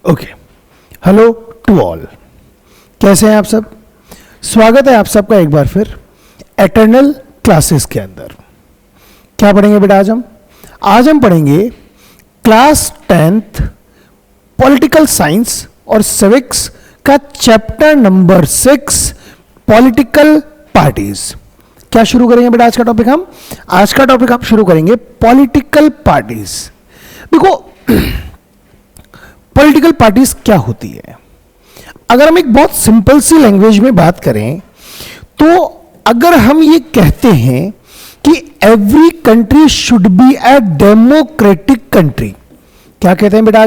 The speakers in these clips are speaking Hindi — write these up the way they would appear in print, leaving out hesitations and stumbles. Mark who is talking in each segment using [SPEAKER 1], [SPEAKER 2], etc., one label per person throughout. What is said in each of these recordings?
[SPEAKER 1] Okay, hello to all. कैसे हैं आप सब? स्वागत है आप सबका एक बार फिर एटर्नल क्लासेस के अंदर। क्या पढ़ेंगे बेटा आज हम पढ़ेंगे क्लास 10th पॉलिटिकल साइंस और सिविक्स का चैप्टर नंबर 6 पॉलिटिकल पार्टीज। क्या शुरू करेंगे बेटा आज का टॉपिक हम शुरू करेंगे पॉलिटिकल पार्टीज। देखो, पॉलिटिकल पार्टीज क्या होती है? अगर हम एक बहुत सिंपल सी लैंग्वेज में बात करें तो अगर हम ये कहते हैं कि every country should be a democratic country, क्या कहते हैं बेटा?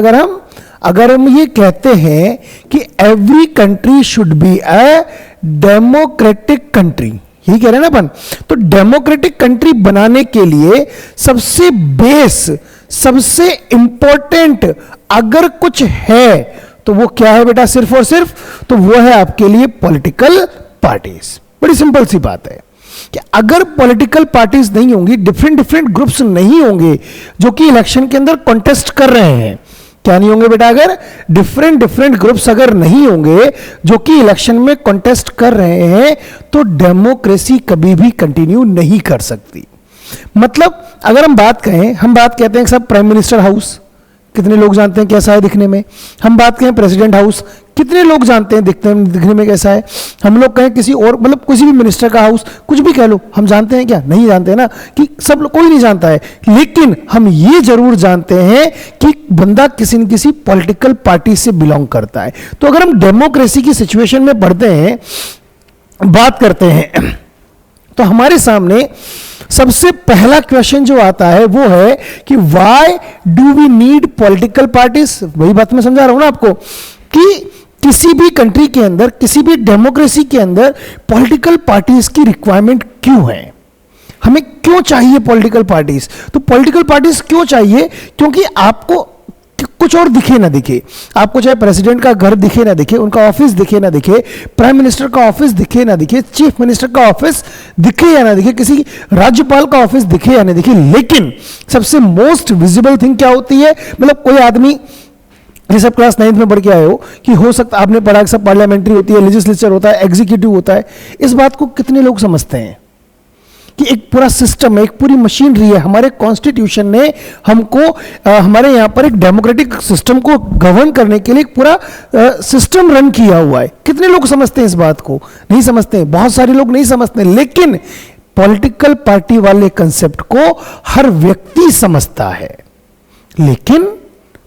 [SPEAKER 1] अगर हम ये कहते हैं कि every country should be a democratic country, यही कह रहे हैं ना अपन। तो डेमोक्रेटिक कंट्री बनाने के लिए सबसे बेस, सबसे इंपॉर्टेंट अगर कुछ है तो वो क्या है बेटा? सिर्फ और सिर्फ तो वो है आपके लिए पॉलिटिकल पार्टीज। बड़ी सिंपल सी बात है कि अगर पॉलिटिकल पार्टीज नहीं होंगी, डिफरेंट ग्रुप्स नहीं होंगे जो कि इलेक्शन के अंदर कॉन्टेस्ट कर रहे हैं, क्या नहीं होंगे बेटा? अगर डिफरेंट ग्रुप्स अगर नहीं होंगे जो कि इलेक्शन में कॉन्टेस्ट कर रहे हैं तो डेमोक्रेसी कभी भी कंटिन्यू नहीं कर सकती। मतलब अगर हम बात कहते हैं सब प्राइम मिनिस्टर हाउस, कितने लोग जानते हैं कैसा है दिखने में? हम बात करें प्रेसिडेंट हाउस, कितने लोग जानते हैं दिखने में कैसा है? हम लोग कहें किसी और, मतलब किसी भी मिनिस्टर का हाउस, कुछ भी कह लो, हम जानते हैं क्या? नहीं जानते ना, कि सब लोग, कोई नहीं जानता है। लेकिन हम ये जरूर जानते हैं कि बंदा किसी न किसी पॉलिटिकल पार्टी से बिलोंग करता है। तो अगर हम डेमोक्रेसी की सिचुएशन में बढ़ते हैं, बात करते हैं, तो हमारे सामने सबसे पहला क्वेश्चन जो आता है वो है कि why do we need political parties? वही बात मैं समझा रहा हूं ना आपको कि किसी भी कंट्री के अंदर, किसी भी डेमोक्रेसी के अंदर पॉलिटिकल पार्टीज की रिक्वायरमेंट क्यों है? हमें क्यों चाहिए पॉलिटिकल पार्टीज? तो पॉलिटिकल पार्टीज क्यों चाहिए? क्योंकि आपको कुछ और दिखे ना दिखे, आपको चाहे प्रेसिडेंट का घर दिखे ना दिखे, उनका ऑफिस दिखे ना दिखे, प्राइम मिनिस्टर का ऑफिस दिखे ना दिखे, चीफ मिनिस्टर का ऑफिस दिखे या ना दिखे, किसी राज्यपाल का ऑफिस दिखे या ना दिखे, लेकिन सबसे मोस्ट विजिबल थिंग क्या होती है? मतलब कोई आदमी, ये सब क्लास 9th में पढ़ के आए हो कि हो सकता आपने पढ़ा कि सब पार्लियामेंट्री होती है, लेजिस्लेचर होता है, एग्जीक्यूटिव होता है। इस बात को कितने लोग समझते हैं कि एक पूरा सिस्टम है, एक पूरी मशीनरी है? हमारे कॉन्स्टिट्यूशन ने हमको हमारे यहां पर एक डेमोक्रेटिक सिस्टम को गवर्न करने के लिए एक पूरा सिस्टम रन किया हुआ है। कितने लोग समझते हैं इस बात को? नहीं समझते, बहुत सारे लोग नहीं समझते। लेकिन पॉलिटिकल पार्टी वाले कंसेप्ट को हर व्यक्ति समझता है। लेकिन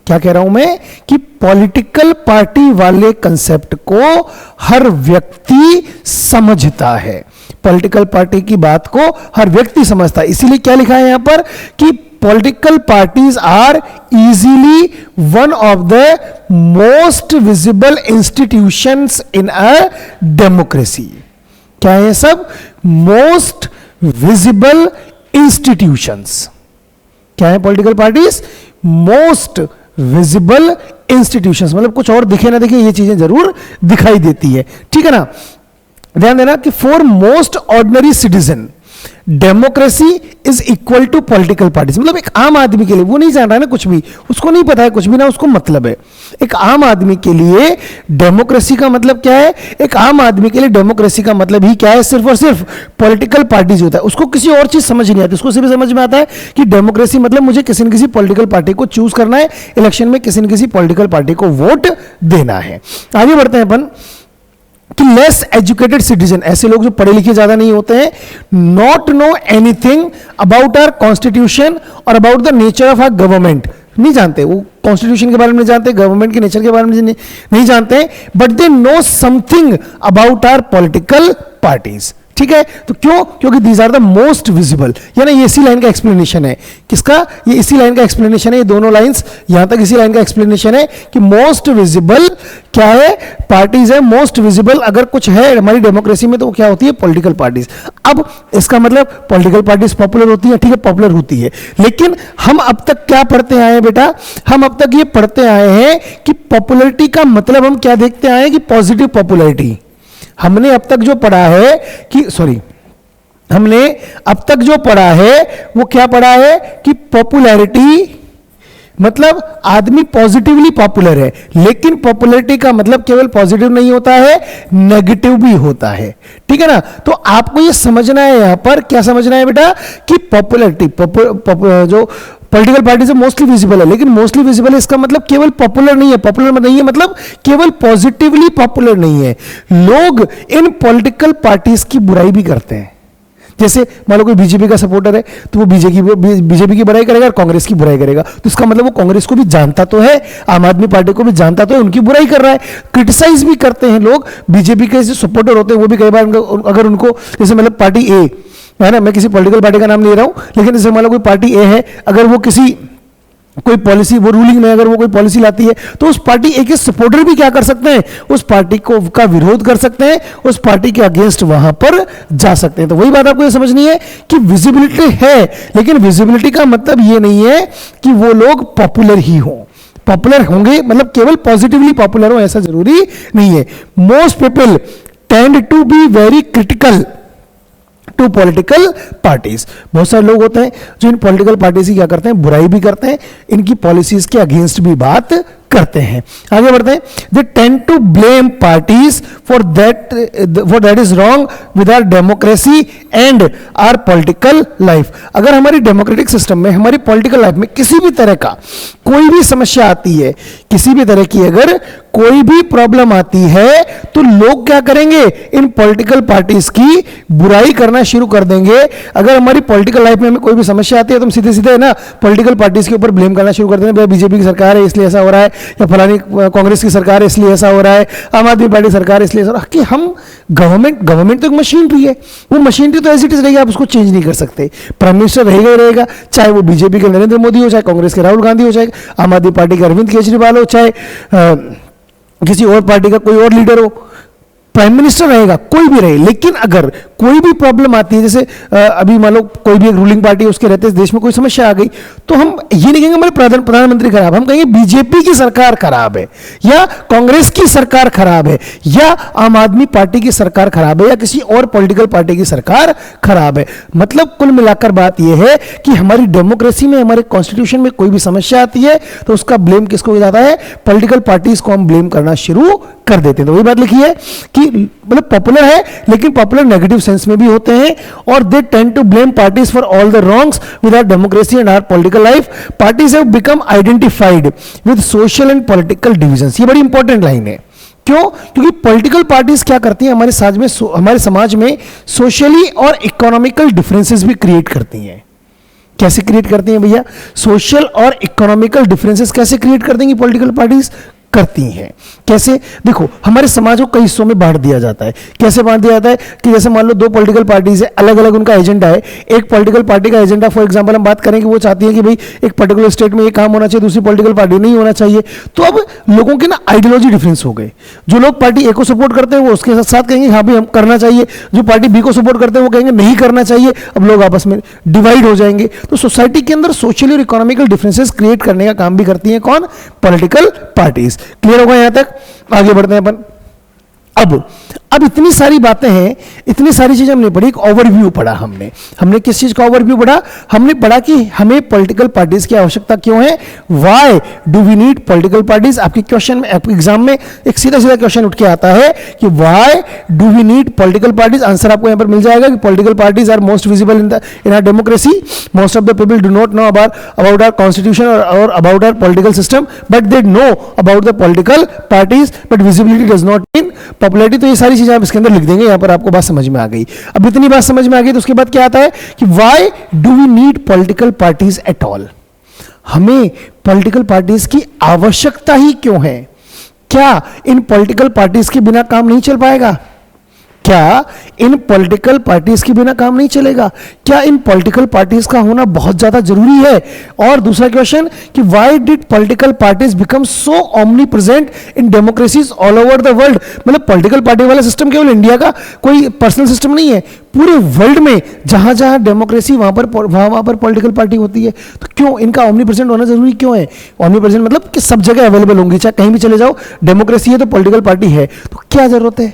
[SPEAKER 1] क्या कह रहा हूं मैं कि पॉलिटिकल पार्टी वाले कंसेप्ट को हर व्यक्ति समझता है। पॉलिटिकल पार्टी की बात को हर व्यक्ति समझता है। इसीलिए क्या लिखा है यहां पर कि political parties are easily one of the most visible institutions in a democracy. क्या है सब? Most visible institutions. क्या है political parties? Most visible institutions. मतलब कुछ और दिखे ना दिखे, ये चीजें जरूर दिखाई देती है। ठीक है ना? ध्यान देना कि for most ordinary citizen democracy is equal to political parties. मतलब एक आम आदमी के लिए, वो नहीं जान रहा है ना कुछ भी, उसको नहीं पता है कुछ भी ना, उसको मतलब है। एक आम आदमी के लिए डेमोक्रेसी का मतलब क्या है? एक आम आदमी के लिए डेमोक्रेसी का मतलब ही क्या है? सिर्फ और सिर्फ पॉलिटिकल पार्टीज होता है। उसको किसी और चीज समझ नहीं आती, उसको सिर्फ समझ में आता है कि डेमोक्रेसी मतलब मुझे किसी न किसी पॉलिटिकल पार्टी को चूज करना है, इलेक्शन में किसी न किसी पॉलिटिकल पार्टी को वोट देना है। आगे बढ़ते हैं अपन कि लेस एजुकेटेड सिटीजन, ऐसे लोग जो पढ़े लिखे ज्यादा नहीं होते हैं, not know anything about our constitution और about the nature of our government. नहीं जानते, वो कॉन्स्टिट्यूशन के बारे में नहीं जानते, गवर्नमेंट के नेचर के बारे में नहीं जानते, but they know something about our political parties. ठीक है? तो क्यों? क्योंकि these are the most visible. यानी ये इसी लाइन का एक्सप्लेनेशन है। किसका? ये इसी लाइन का एक्सप्लेनेशन है। ये दोनों लाइंस यहां तक इसी लाइन का एक्सप्लेनेशन है कि मोस्ट विजिबल क्या है? पार्टीज है। मोस्ट विजिबल अगर कुछ है हमारी डेमोक्रेसी में तो वो क्या होती है? Political parties. अब इसका मतलब पॉलिटिकल पार्टीज पॉपुलर होती है, ठीक है, पॉपुलर होती है। लेकिन हम अब तक क्या पढ़ते आए हैं बेटा? हम अब तक ये पढ़ते आए हैं कि पॉपुलरिटी का मतलब हम क्या देखते आए हैं कि पॉजिटिव पॉपुलरिटी। हमने अब तक जो पढ़ा है कि हमने अब तक जो पढ़ा है वो क्या पढ़ा है कि पॉपुलैरिटी मतलब आदमी पॉजिटिवली पॉपुलर है, लेकिन पॉपुलैरिटी का मतलब केवल पॉजिटिव नहीं होता है, नेगेटिव भी होता है। ठीक है ना? तो आपको ये समझना है, यहां पर क्या समझना है बेटा कि पॉपुलैरिटी जो पॉलिटिकल पार्टी से मोस्टली विजिबल है, लेकिन मोस्टली विजिबल है इसका मतलब केवल पॉपुलर नहीं है, पॉपुलर नहीं है मतलब केवल पॉजिटिवली पॉपुलर नहीं है। लोग इन पॉलिटिकल पार्टीज की बुराई भी करते हैं। जैसे मान लो कोई बीजेपी का सपोर्टर है तो वो बीजेपी की बुराई करेगा और कांग्रेस की बुराई करेगा, तो इसका मतलब वो कांग्रेस को भी जानता तो है, आम आदमी पार्टी को भी जानता तो है, उनकी बुराई कर रहा है। क्रिटिसाइज भी करते हैं लोग, बीजेपी के जो सपोर्टर होते हैं वो भी कई बार अगर उनको, जैसे मतलब पार्टी ए है ना, मैं किसी पॉलिटिकल पार्टी का नाम ले रहा हूं, लेकिन जैसे मान लो कोई पार्टी ए है, अगर वो कोई पॉलिसी, वो रूलिंग में अगर वो कोई पॉलिसी लाती है, तो उस पार्टी ए के सपोर्टर भी क्या कर सकते हैं, उस पार्टी का विरोध कर सकते हैं, उस पार्टी के अगेंस्ट वहां पर जा सकते हैं। तो वही बात आपको ये समझनी है कि विजिबिलिटी है, लेकिन विजिबिलिटी का मतलब ये नहीं है कि वो लोग पॉपुलर ही हों। पॉपुलर होंगे मतलब केवल पॉजिटिवली पॉपुलर हो ऐसा जरूरी नहीं है। Most people tend to be very critical to political parties. बहुत सारे लोग होते हैं जो इन पॉलिटिकल पार्टीज की क्या करते हैं, बुराई भी करते हैं, इनकी पॉलिसीज के अगेंस्ट भी बात करते हैं। आगे बढ़ते हैं। They tend to blame parties for that is wrong with our democracy and our political life. अगर हमारी डेमोक्रेटिक सिस्टम में, हमारी पॉलिटिकल लाइफ में किसी भी तरह का कोई भी समस्या आती है, किसी भी तरह की अगर कोई भी प्रॉब्लम आती है, तो लोग क्या करेंगे, इन पॉलिटिकल पार्टीज की बुराई करना शुरू कर देंगे। अगर हमारी पॉलिटिकल लाइफ में हमें कोई भी समस्या आती है तो हम सीधे सीधे ना पॉलिटिकल पार्टीज के ऊपर ब्लेम करना शुरू कर देंगे। भाई बीजेपी की सरकार है इसलिए ऐसा हो रहा है, या फलानी कांग्रेस की सरकार है इसलिए ऐसा हो रहा है, आम आदमी पार्टी सरकार है इसलिए ऐसा हो रहा है। कि हम गवर्नमेंट तो एक मशीनरी है, वो मशीनरी तो एज इट इज रहेगी, आप उसको चेंज नहीं कर सकते। प्राइम मिनिस्टर रहेगा ही रहेगा, चाहे वो बीजेपी के नरेंद्र मोदी हो, चाहे कांग्रेस के राहुल गांधी हो, चाहे आम आदमी पार्टी के अरविंद केजरीवाल हो, चाहे किसी और पार्टी का कोई और लीडर हो, प्राइम मिनिस्टर रहेगा, कोई भी रहे। लेकिन अगर कोई भी प्रॉब्लम आती है, जैसे अभी मान लो कोई भी एक रूलिंग पार्टी उसके रहते देश में कोई समस्या आ गई, तो हम ये नहीं कहेंगे हमारे प्रधानमंत्री खराब, हम कहेंगे बीजेपी की सरकार खराब है, या कांग्रेस की सरकार खराब है, या आम आदमी पार्टी की सरकार खराब है, या किसी और पॉलिटिकल पार्टी की सरकार खराब है। मतलब कुल मिलाकर बात यह है कि हमारी डेमोक्रेसी में, हमारे कॉन्स्टिट्यूशन में कोई भी समस्या आती है तो उसका ब्लेम किसको हो जाता है, पॉलिटिकल पार्टीज को हम ब्लेम करना शुरू कर देते हैं। तो वही बात लिखी है कि मतलब पॉपुलर है, लेकिन पॉपुलर नेगेटिव सेंस में भी होते हैं, और they tend to blame parties for all the wrongs with our democracy and our political life. Parties have become identified with social and political divisions. ये बड़ी इंपॉर्टेंट लाइन है। क्यों? क्योंकि पॉलिटिकल पार्टीज क्या करती हैं, हमारे समाज में सोशली और इकोनॉमिकल डिफरेंसेस भी क्रिएट करती हैं। कैसे क्रिएट करती हैं भैया? सोशल और इकोनॉमिकल डिफरेंसेस कैसे क्रिएट कर देंगी पॉलिटिकल पार्टीज? करती हैं। कैसे? देखो, हमारे समाज को कई हिस्सों में बांट दिया जाता है। कैसे बांट दिया जाता है कि जैसे मान लो दो पॉलिटिकल पार्टीज है, अलग अलग उनका एजेंडा है। एक पॉलिटिकल पार्टी का एजेंडा, फॉर एग्जांपल हम बात करें कि वो चाहती है कि भाई एक पर्टिकुलर स्टेट में ये काम होना चाहिए, दूसरी पॉलिटिकल पार्टी नहीं होना चाहिए। तो अब लोगों के ना आइडियोलॉजी डिफरेंस हो गए। जो लोग पार्टी ए को सपोर्ट करते हैं वो उसके साथ कहेंगे हाँ भाई हम करना चाहिए, जो पार्टी बी को सपोर्ट करते हैं वो कहेंगे नहीं करना चाहिए। अब लोग आपस में डिवाइड हो जाएंगे। तो सोसाइटी के अंदर सोशल और इकोनॉमिकल डिफरेंसेस क्रिएट करने का काम भी करती हैं कौन? Political parties. क्लियर होगा यहां तक? आगे बढ़ते हैं अपन। अब इतनी सारी बातें हैं, इतनी सारी चीजें हमने पढ़ी। एक ओवरव्यू पढ़ा हमने किस चीज का ओवरव्यू पढ़ा? हमने पढ़ा कि हमें पॉलिटिकल पार्टीज की आवश्यकता क्यों है। Why do we need political parties? आपके क्वेश्चन में, आपके एग्जाम में एक सीधा सीधा क्वेश्चन उठ के आता है कि why do we need political parties. Answer आपको यहां पर मिल जाएगा कि political parties are most visible in our democracy. Most of the people do not know about our constitution और about our political system, but they know about the political parties, but visibility does not mean popularity. तो ये सारी चीजें आप इसके अंदर लिख देंगे। यहां पर आपको बात समझ में आ गई। अब इतनी बात समझ में आ गई तो उसके बाद क्या आता है कि why do we need political parties at all? हमें पॉलिटिकल पार्टीज की आवश्यकता ही क्यों है? क्या इन पॉलिटिकल पार्टीज के बिना काम नहीं चल पाएगा? क्या इन पॉलिटिकल पार्टीज के बिना काम नहीं चलेगा? क्या इन पॉलिटिकल पार्टीज का होना बहुत ज्यादा जरूरी है? और दूसरा क्वेश्चन कि why did political parties become so omni present in democracies all over the world? मतलब पॉलिटिकल पार्टी वाला सिस्टम केवल इंडिया का कोई पर्सनल सिस्टम नहीं है, पूरे वर्ल्ड में जहां जहां डेमोक्रेसी वहां पर पॉलिटिकल पार्टी होती है। तो क्यों इनका ओमनी प्रेजेंट होना जरूरी क्यों है? ओमनी प्रेजेंट मतलब कि सब जगह अवेलेबल होंगी, चाहे कहीं भी चले जाओ, डेमोक्रेसी है तो पॉलिटिकल पार्टी है, तो क्या जरूरत है?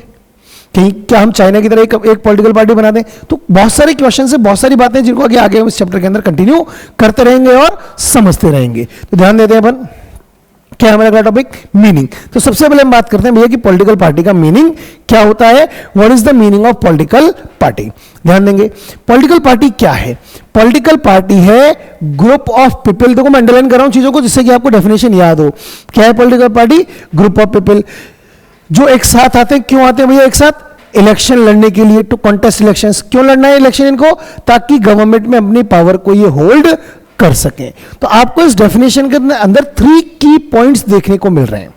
[SPEAKER 1] कहीं क्या हम चाइना की तरह एक पॉलिटिकल पार्टी बना दें? तो बहुत सारे क्वेश्चन से बहुत सारी बातें जिनको आगे आगे हम इस चैप्टर के अंदर कंटिन्यू करते रहेंगे और समझते रहेंगे। तो ध्यान देते हैं अपन, क्या हमारा अगला टॉपिक, मीनिंग। तो सबसे पहले हम बात करते हैं भैया कि पॉलिटिकल पार्टी का मीनिंग क्या होता है, what is the meaning of political party. ध्यान देंगे, पॉलिटिकल पार्टी क्या है? पॉलिटिकल पार्टी है ग्रुप ऑफ पीपल। देखो मैं अंडरलाइन कर रहा हूं चीजों को जिससे कि आपको डेफिनेशन याद हो। क्या है political party? Group of people जो एक साथ आते हैं। क्यों आते हैं भैया एक साथ? इलेक्शन लड़ने के लिए, टू कॉन्टेस्ट इलेक्शंस। क्यों लड़ना है इलेक्शन इनको? ताकि गवर्नमेंट में अपनी पावर को ये होल्ड कर सके। तो आपको इस डेफिनेशन के अंदर 3 की पॉइंट्स देखने को मिल रहे हैं।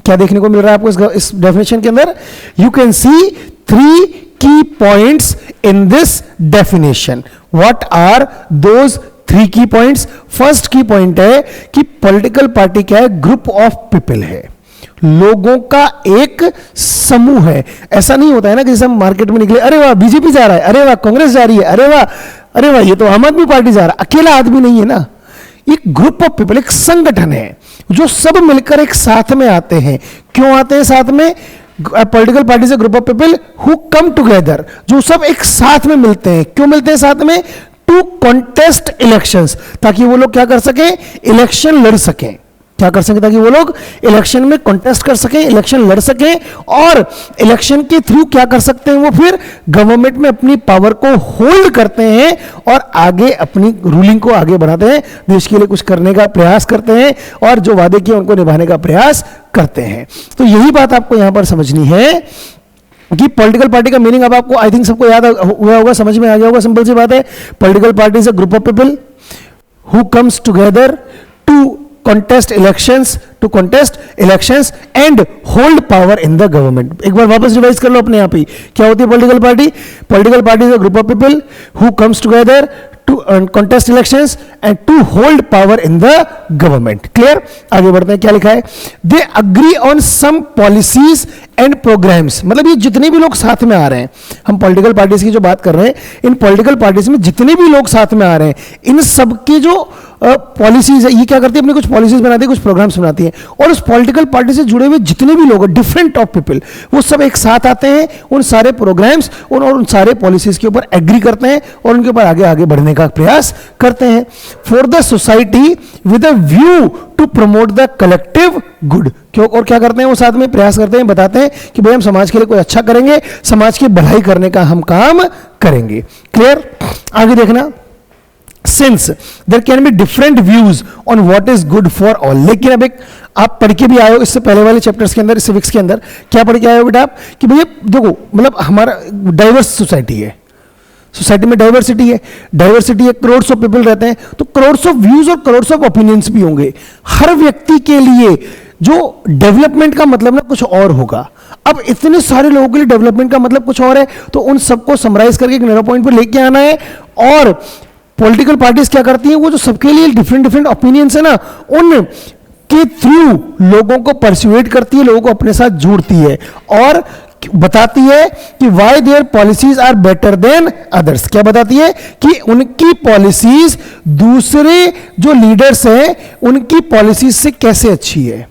[SPEAKER 1] क्या देखने को मिल रहा है आपको इस डेफिनेशन के अंदर? You can see 3 key points in this definition. What are those 3 key points? First की पॉइंट है कि पॉलिटिकल पार्टी क्या है? ग्रुप ऑफ पीपल है, लोगों का एक समूह है। ऐसा नहीं होता है ना कि जैसे हम मार्केट में निकले, अरे वाह बीजेपी जा रहा है, अरे वाह कांग्रेस जा रही है, अरे वाह ये तो आम आदमी पार्टी जा रहा है। अकेला आदमी नहीं है ना, एक ग्रुप ऑफ पीपल, एक संगठन है जो सब मिलकर एक साथ में आते हैं। क्यों आते हैं साथ में? पॉलिटिकल पार्टी से group of people who come together, जो सब एक साथ में मिलते हैं। क्यों मिलते हैं साथ में? टू कॉन्टेस्ट इलेक्शंस, ताकि वो लोग क्या कर सके? इलेक्शन लड़ सकें। क्या कर सके? ताकि वो लोग इलेक्शन में कॉन्टेस्ट कर सकें, इलेक्शन लड़ सकें, और इलेक्शन के थ्रू क्या कर सकते हैं? वो फिर गवर्नमेंट में अपनी पावर को होल्ड करते हैं और आगे अपनी रूलिंग को आगे बढ़ाते हैं, देश के लिए कुछ करने का प्रयास करते हैं और जो वादे किए उनको निभाने का प्रयास करते हैं। तो यही बात आपको यहां पर समझनी है कि पॉलिटिकल पार्टी का मीनिंग अब आपको आई थिंक सबको याद हुआ होगा, समझ में आ गया होगा। सिंपल सी बात है, political party is a group of people who comes together to contest elections and hold power in the government। एक बार वापस रिवाइज कर लो अपने आप ही, क्या होती है political party? Political party is a group of people who comes together to contest elections and to hold power in the government। Clear? आगे बढ़ते हैं, क्या लिखा है? They agree on some policies and programs। मतलब ये जितने भी लोग साथ में आ रहे हैं, हम पॉलिटिकल पार्टीज की जो बात कर रहे हैं, इन पॉलिटिकल पार्टीज में जितने भी लोग साथ में आ रहे हैं, इन सबकी जो पॉलिसीज है, ये क्या करती है? अपनी कुछ पॉलिसीज बनाती है, कुछ प्रोग्राम्स बनाती है, और उस पॉलिटिकल पार्टी से जुड़े हुए जितने भी लोग, डिफरेंट ऑफ पीपल, वो सब एक साथ आते हैं, उन सारे प्रोग्राम्स और उन सारे पॉलिसीज के ऊपर एग्री करते हैं और उनके ऊपर आगे आगे बढ़ने का प्रयास करते हैं। For the society with a view to promote the collective good. क्यों? और क्या करते हैं? वो साथ में प्रयास करते हैं, बताते हैं कि भाई हम समाज के लिए कोई अच्छा करेंगे, समाज की भलाई करने का हम काम करेंगे। क्लियर? आगे देखना, since there can be different views on what is good for all. लेकिन अब एक आप पढ़ के भी आए हो इससे पहले वाले चैप्टर्स के अंदर, सिविक्स के अंदर, क्या पढ़ के आए हो बेटा आप? कि भैया देखो, मतलब हमारा डाइवर्स सोसाइटी है, सोसाइटी में डाइवर्सिटी है, करोड़्स ऑफ पीपल रहते हैं, तो करोड़्स ऑफ व्यूज और करोड़्स ऑफ ओपिनियंस भी होंगे। हर व्यक्ति के लिए जो डेवलपमेंट का मतलब ना कुछ और होगा। अब इतने सारे लोगों के लिए डेवलपमेंट का मतलब कुछ और है, तो उन सबको समराइज करके एक नैरो पॉइंट पर लेके आना है। और पॉलिटिकल पार्टीज क्या करती हैं? वो जो सबके लिए डिफरेंट ओपिनियंस है ना, उन के थ्रू लोगों को परसुएट करती है, लोगों को अपने साथ जोड़ती है और बताती है कि why their policies are better than others. क्या बताती है? कि उनकी पॉलिसीज दूसरे जो लीडर्स हैं उनकी पॉलिसीज से कैसे अच्छी है।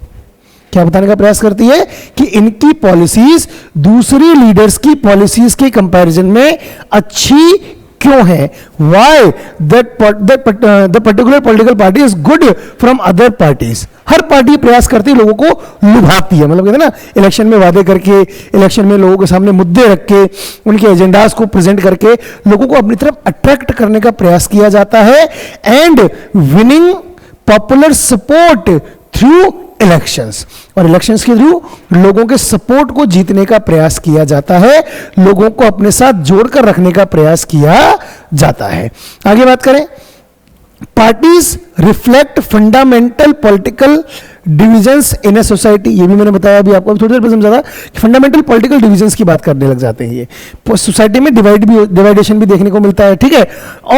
[SPEAKER 1] क्या बताने का प्रयास करती है? कि इनकी पॉलिसीज दूसरी लीडर्स की पॉलिसीज के कंपैरिजन में अच्छी क्यों है। Why that the particular political party is good from other parties. हर पार्टी प्रयास करती है, लोगों को लुभाती है, मतलब कहते हैं ना, इलेक्शन में वादे करके, इलेक्शन में लोगों के सामने मुद्दे रख के, उनके एजेंडाज को प्रेजेंट करके लोगों को अपनी तरफ अट्रैक्ट करने का प्रयास किया जाता है। And winning popular support through elections, और इलेक्शंस के थ्रू लोगों के सपोर्ट को जीतने का प्रयास किया जाता है, लोगों को अपने साथ जोड़कर रखने का प्रयास किया जाता है। आगे बात करें, parties reflect fundamental political divisions in a society. ये भी मैंने बताया अभी आपको, थोड़ी देर पहले समझा था कि फंडामेंटल पॉलिटिकल डिविजन्स की बात करने लग जाते हैं। ये सोसाइटी में डिवाइडेशन भी देखने को मिलता है, ठीक है।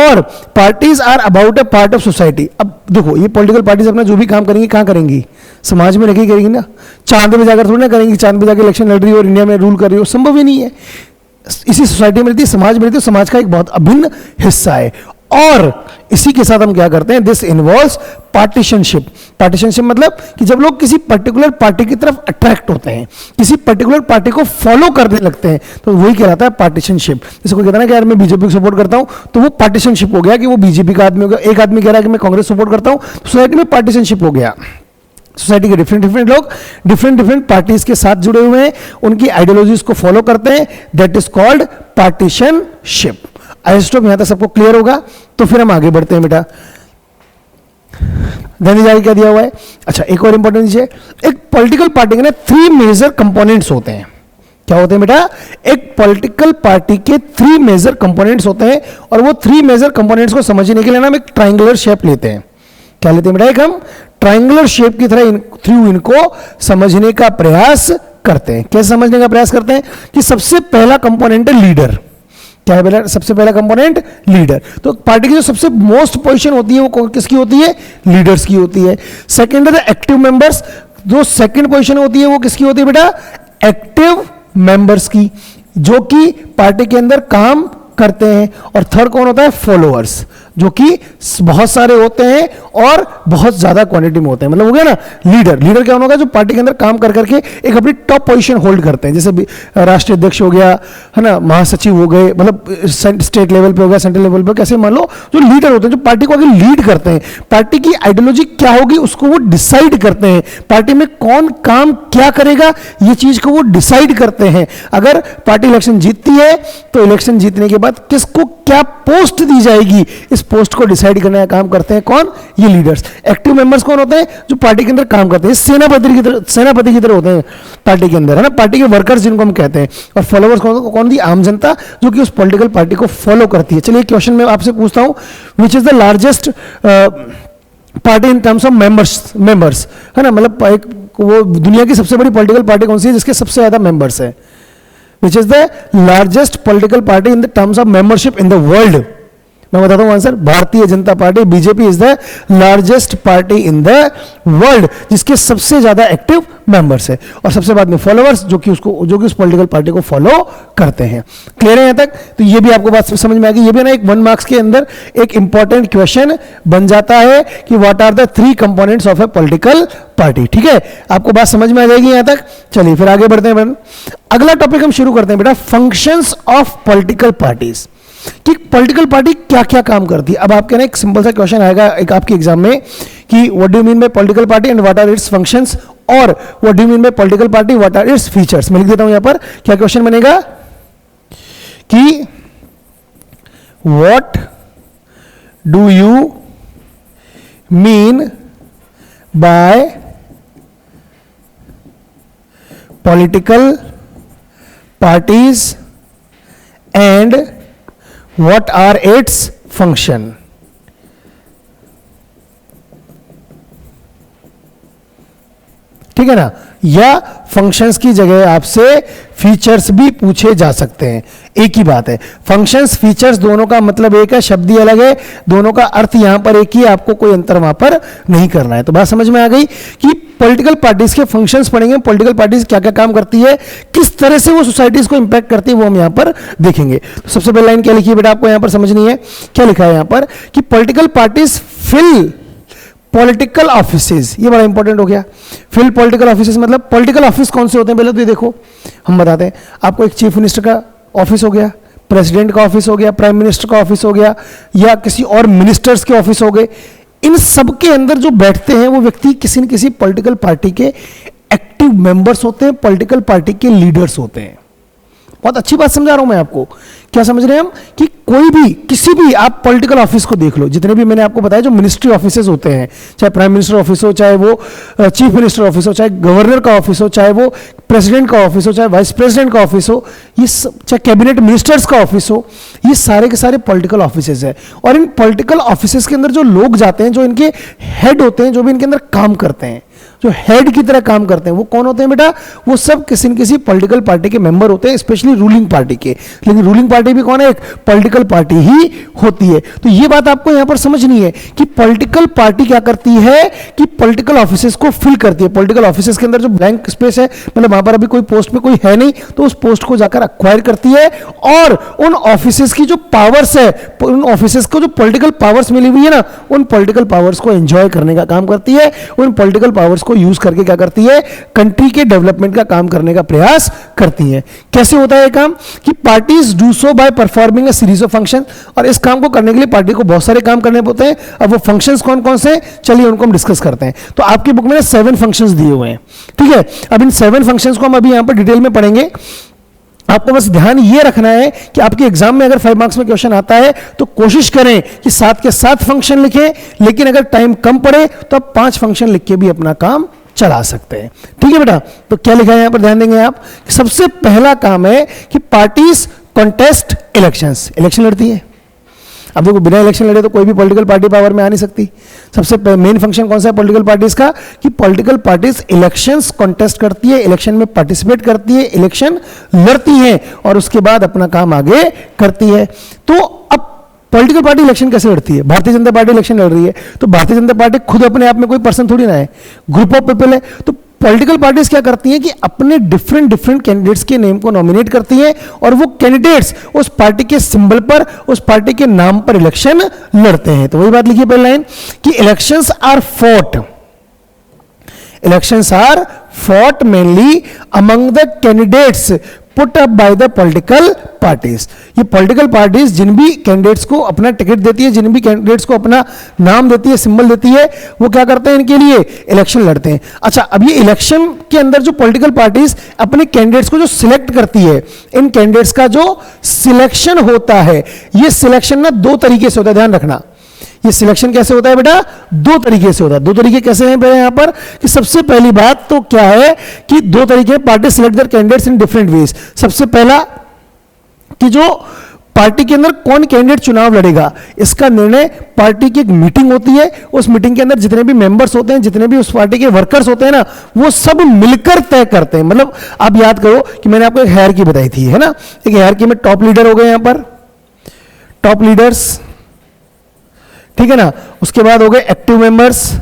[SPEAKER 1] और parties are about a part of society. अब देखो, ये पॉलिटिकल पार्टीज अपना जो भी काम करेंगी कहाँ करेंगी? समाज में रखी करेंगी ना, चांद में जाकर थोड़ी ना करेंगी। चांद में जाकर इलेक्शन लड़ रही हो और इंडिया में रूल कर रही हो, संभव ही नहीं है। इसी सोसाइटी में रहती है, समाज में रहती है, समाज का एक बहुत अभिन्न हिस्सा है। और इसी के साथ हम क्या करते हैं? This involves पार्टीशनशिप। पार्टीशनशिप मतलब कि जब लोग किसी पर्टिकुलर पार्टी की तरफ अट्रैक्ट होते हैं, किसी पर्टिकुलर पार्टी को फॉलो करने लगते हैं, तो वही कहलाता है पार्टीशनशिप। जैसे कोई कहता है ना कि यार मैं बीजेपी को सपोर्ट करता हूं, तो वो पार्टीशनशिप हो गया कि वो बीजेपी का आदमी हो गया। एक आदमी कह रहा है कि मैं कांग्रेस सपोर्ट करता हूं, तो सोसाइटी में पार्टीशनशिप हो गया। सोसाइटी के डिफरेंट डिफरेंट लोग डिफरेंट डिफरेंट पार्टीज के साथ जुड़े हुए हैं, उनकी आइडियोलॉजीज को फॉलो करते हैं, that is called पार्टीशनशिप। I hope यहां तक सबको क्लियर होगा। तो फिर हम आगे बढ़ते हैं बेटा। ध्यान दीजिए क्या दिया हुआ है। अच्छा, एक और इंपॉर्टेंट चीज है, एक पॉलिटिकल पार्टी के ना 3 मेजर कंपोनेंट्स होते हैं। क्या होते हैं बेटा? एक पॉलिटिकल पार्टी के 3 मेजर कंपोनेंट्स होते हैं, और वो 3 मेजर कंपोनेंट्स को समझने के लिए ना हम एक ट्राइंगुलर शेप लेते हैं। क्या लेते हैं बेटा? एक हम ट्राइंगुलर शेप की तरह थ्रू इनको समझने का प्रयास करते हैं। कैसे समझने का प्रयास करते हैं? कि सबसे पहला कंपोनेंट है लीडर। क्या है बेटा? सबसे पहला कंपोनेंट लीडर। तो पार्टी की जो सबसे मोस्ट पोजीशन होती है वो किसकी होती है? लीडर्स की होती है। सेकंड है एक्टिव मेंबर्स। जो सेकंड पोजीशन होती है वो किसकी होती है बेटा? एक्टिव मेंबर्स की, जो कि पार्टी के अंदर काम करते हैं। और थर्ड कौन होता है? फॉलोअर्स, जो कि बहुत सारे होते हैं और बहुत ज्यादा क्वांटिटी में होते हैं। मतलब हो गया ना लीडर। लीडर क्या होगा? जो पार्टी के अंदर काम कर करके एक अपनी टॉप पोजीशन होल्ड करते हैं। जैसे राष्ट्रीय अध्यक्ष हो गया, है ना, महासचिव हो गए, मतलब स्टेट लेवल पे हो गया, सेंट्रल लेवल पे, कैसे मान लो जो लीडर होते हैं, जो पार्टी को आगे लीड करते हैं, पार्टी की आइडियोलॉजी क्या होगी उसको वो डिसाइड करते हैं, पार्टी में कौन काम क्या करेगा ये चीज को वो डिसाइड करते हैं। अगर पार्टी इलेक्शन जीतती है तो इलेक्शन जीतने के बाद किसको क्या पोस्ट दी जाएगी, इस पोस्ट को डिसाइड करने का काम करते हैं कौन? ये लीडर्स। एक्टिव मेंबर्स कौन होते हैं? जो पार्टी के अंदर काम करते हैं, सेनापति की तरह होते हैं पार्टी के अंदर, है ना, पार्टी के वर्कर्स जिनको हम कहते हैं। और फॉलोअर्स कौन दी? आम जनता, जो कि उस पॉलिटिकल पार्टी को फॉलो करती है। चलिए क्वेश्चन मैं आपसे पूछता हूं, which is the largest party in terms of members, है ना, मतलब एक वो दुनिया की सबसे बड़ी पॉलिटिकल पार्टी कौन सी है जिसके सबसे ज्यादा मेंबर्स है? Which is the largest political party in the terms of membership in the world? मैं बताता हूं answer, Bharatiya Janata party, BJP is the largest party in the world, जिसके सबसे ज्यादा एक्टिव मेंबर्स है, और सबसे बाद में फॉलोअर्स, जो कि उस पॉलिटिकल पार्टी को फॉलो करते हैं। क्लियर है यहां तक? तो ये भी आपको बात समझ में आ गई। ये भी ना एक 1 मार्क्स के अंदर एक इंपॉर्टेंट क्वेश्चन बन जाता है कि what are the 3 components of a political party. ठीक है, आपको बात समझ में आ जाएगी यहां तक। चलिए फिर आगे बढ़ते हैं। अगला टॉपिक हम शुरू करते हैं बेटा, फंक्शंस ऑफ पॉलिटिकल पार्टीज, कि पॉलिटिकल पार्टी क्या क्या काम करती है। अब आपके ना एक सिंपल सा क्वेश्चन आएगा एक आपके एग्जाम में कि what do you mean by political party and what are its functions, और what do you mean by political party, what are its features. मैं लिख देता हूं यहां पर, क्या क्वेश्चन बनेगा कि what do you mean by political parties and what are its function। ठीक है ना, या फंक्शंस की जगह आपसे फीचर्स भी पूछे जा सकते हैं, एक ही बात है। फंक्शंस फीचर्स दोनों का मतलब एक है, शब्द ही अलग है, दोनों का अर्थ यहां पर एक ही है, आपको कोई अंतर वहां पर नहीं करना है। तो बात समझ में आ गई कि पॉलिटिकल पार्टीज के फंक्शंस पढ़ेंगे, पॉलिटिकल पार्टीज क्या क्या काम करती है, किस तरह से वो सोसाइटीज को इंपैक्ट करती है, वो हम यहां पर देखेंगे। तो सबसे पहले लाइन क्या लिखी है बेटा, आपको यहां पर समझनी है। क्या लिखा है यहां पर कि political parties fill political offices, ये बड़ा इंपॉर्टेंट हो गया। फिल पॉलिटिकल ऑफिसेज मतलब पॉलिटिकल ऑफिस कौन से होते हैं पहले तो ये देखो, हम बताते हैं आपको। एक चीफ मिनिस्टर का ऑफिस हो गया, प्रेसिडेंट का ऑफिस हो गया, प्राइम मिनिस्टर का ऑफिस हो गया, या किसी और मिनिस्टर्स के ऑफिस हो गए। इन सब के अंदर जो बैठते हैं वो व्यक्ति किसी न किसी पॉलिटिकल पार्टी के एक्टिव मेंबर्स होते हैं, पॉलिटिकल पार्टी के लीडर्स होते हैं। बहुत अच्छी बात समझा रहा हूं मैं आपको। क्या समझ रहे हैं हम कि कोई भी किसी भी आप पॉलिटिकल ऑफिस को देख लो, जितने भी मैंने आपको बताया जो मिनिस्ट्री ऑफिसेज होते हैं, चाहे प्राइम मिनिस्टर ऑफिस हो, चाहे वो चीफ मिनिस्टर ऑफिस हो, चाहे गवर्नर का ऑफिस हो, चाहे वो प्रेसिडेंट का ऑफिस हो, चाहे वाइस प्रेसिडेंट का ऑफिस हो, ये चाहे कैबिनेट मिनिस्टर्स का ऑफिस हो, ये सारे के सारे पॉलिटिकल ऑफिसेज है। और इन पॉलिटिकल ऑफिसेज के अंदर जो लोग जाते हैं, जो इनके हेड होते हैं, जो भी इनके अंदर काम करते हैं, जो हेड की तरह काम करते हैं वो कौन होते हैं बेटा? वो सब किसी न किसी पॉलिटिकल पार्टी के मेंबर होते हैं, स्पेशली रूलिंग पार्टी के। लेकिन रूलिंग पार्टी भी कौन है? एक पॉलिटिकल पार्टी ही होती है। तो ये बात आपको यहां पर समझनी है कि पॉलिटिकल पार्टी क्या करती है कि पॉलिटिकल ऑफिसेस को फिल करती है। पॉलिटिकल ऑफिसेस के अंदर जो ब्लैंक स्पेस है, मतलब वहां पर अभी कोई पोस्ट में कोई है नहीं, तो उस पोस्ट को जाकर अक्वायर करती है और उन ऑफिसेस की जो पावर्स है, उन ऑफिसेस को जो पॉलिटिकल पावर्स मिली हुई है ना, उन पॉलिटिकल पावर्स को एंजॉय करने का काम करती है। उन पॉलिटिकल पावर्स को यूज करके क्या करती है? कंट्री के डेवलपमेंट का काम करने का प्रयास करती है। कैसे होता है ये काम? कि parties do so by performing a series of function, और इस काम को करने के लिए पार्टी को बहुत सारे काम करने होते हैं। अब वो फंक्शंस कौन कौन से, चलिए उनको हम डिस्कस करते हैं। तो आपकी बुक में 7 फंक्शंस दिए हुए हैं, ठीक है। अब इन 7 फंक्शंस को हम अभी यहां पर डिटेल में पढ़ेंगे। आपको बस ध्यान ये रखना है कि आपके एग्जाम में अगर 5 मार्क्स में क्वेश्चन आता है तो कोशिश करें कि 7 के 7 फंक्शन लिखें, लेकिन अगर टाइम कम पड़े तो आप 5 फंक्शन लिख के भी अपना काम चला सकते हैं, ठीक है बेटा। तो क्या लिखा है यहां पर, ध्यान देंगे आप। सबसे पहला काम है कि पार्टीज कॉन्टेस्ट इलेक्शंस, इलेक्शन लड़ती है। अब देखो, बिना इलेक्शन लड़े तो कोई भी पॉलिटिकल पार्टी पावर में आ नहीं सकती। सबसे मेन फंक्शन कौन सा है पॉलिटिकल पार्टीज का? कि पॉलिटिकल पार्टीज इलेक्शंस कॉन्टेस्ट करती है, इलेक्शन में पार्टिसिपेट करती है, इलेक्शन लड़ती है और उसके बाद अपना काम आगे करती है। तो अब पॉलिटिकल पार्टी इलेक्शन कैसे लड़ती है? भारतीय जनता पार्टी इलेक्शन लड़ रही है, तो भारतीय जनता पार्टी खुद अपने आप में कोई पर्सन थोड़ी ना है, ग्रुप ऑफ पीपल है। तो पॉलिटिकल पार्टीज क्या करती हैं कि अपने डिफरेंट कैंडिडेट्स के नेम को नॉमिनेट करती हैं और वो कैंडिडेट्स उस पार्टी के सिंबल पर, उस पार्टी के नाम पर इलेक्शन लड़ते हैं। तो वही बात लिखिए पहली लाइन कि elections are fought mainly among the candidates put up by the political parties. ये पॉलिटिकल पार्टीज जिन भी कैंडिडेट्स को अपना टिकट देती है, जिन भी कैंडिडेट्स को अपना नाम देती है, सिंबल देती है, वो क्या करते हैं? इनके लिए इलेक्शन लड़ते हैं। अच्छा, अब ये इलेक्शन के अंदर जो पॉलिटिकल पार्टीज अपने कैंडिडेट्स को जो सिलेक्ट करती है, इन कैंडिडेट्स का जो सिलेक्शन होता है, ये सिलेक्शन ना 2 तरीके से होता है, ध्यान रखना। ये सिलेक्शन कैसे होता है बेटा? 2 तरीके से होता है। 2 तरीके कैसे हैं बेटा यहां पर? कि सबसे पहली बात तो क्या है कि 2 तरीके, party select their candidates in different ways. सबसे पहला कि जो पार्टी के अंदर कौन कैंडिडेट चुनाव लड़ेगा, इसका निर्णय पार्टी की एक मीटिंग होती है। उस मीटिंग के अंदर जितने भी मेंबर्स होते हैं, जितने भी उस पार्टी के वर्कर्स होते हैं ना, वो सब मिलकर तय करते हैं। मतलब आप याद करो कि मैंने आपको एक हायरार्की बताई थी, है ना। एक हायरार्की में टॉप लीडर हो गए यहां पर, टॉप लीडर्स, ठीक है ना। उसके बाद हो गए एक्टिव मेंबर्स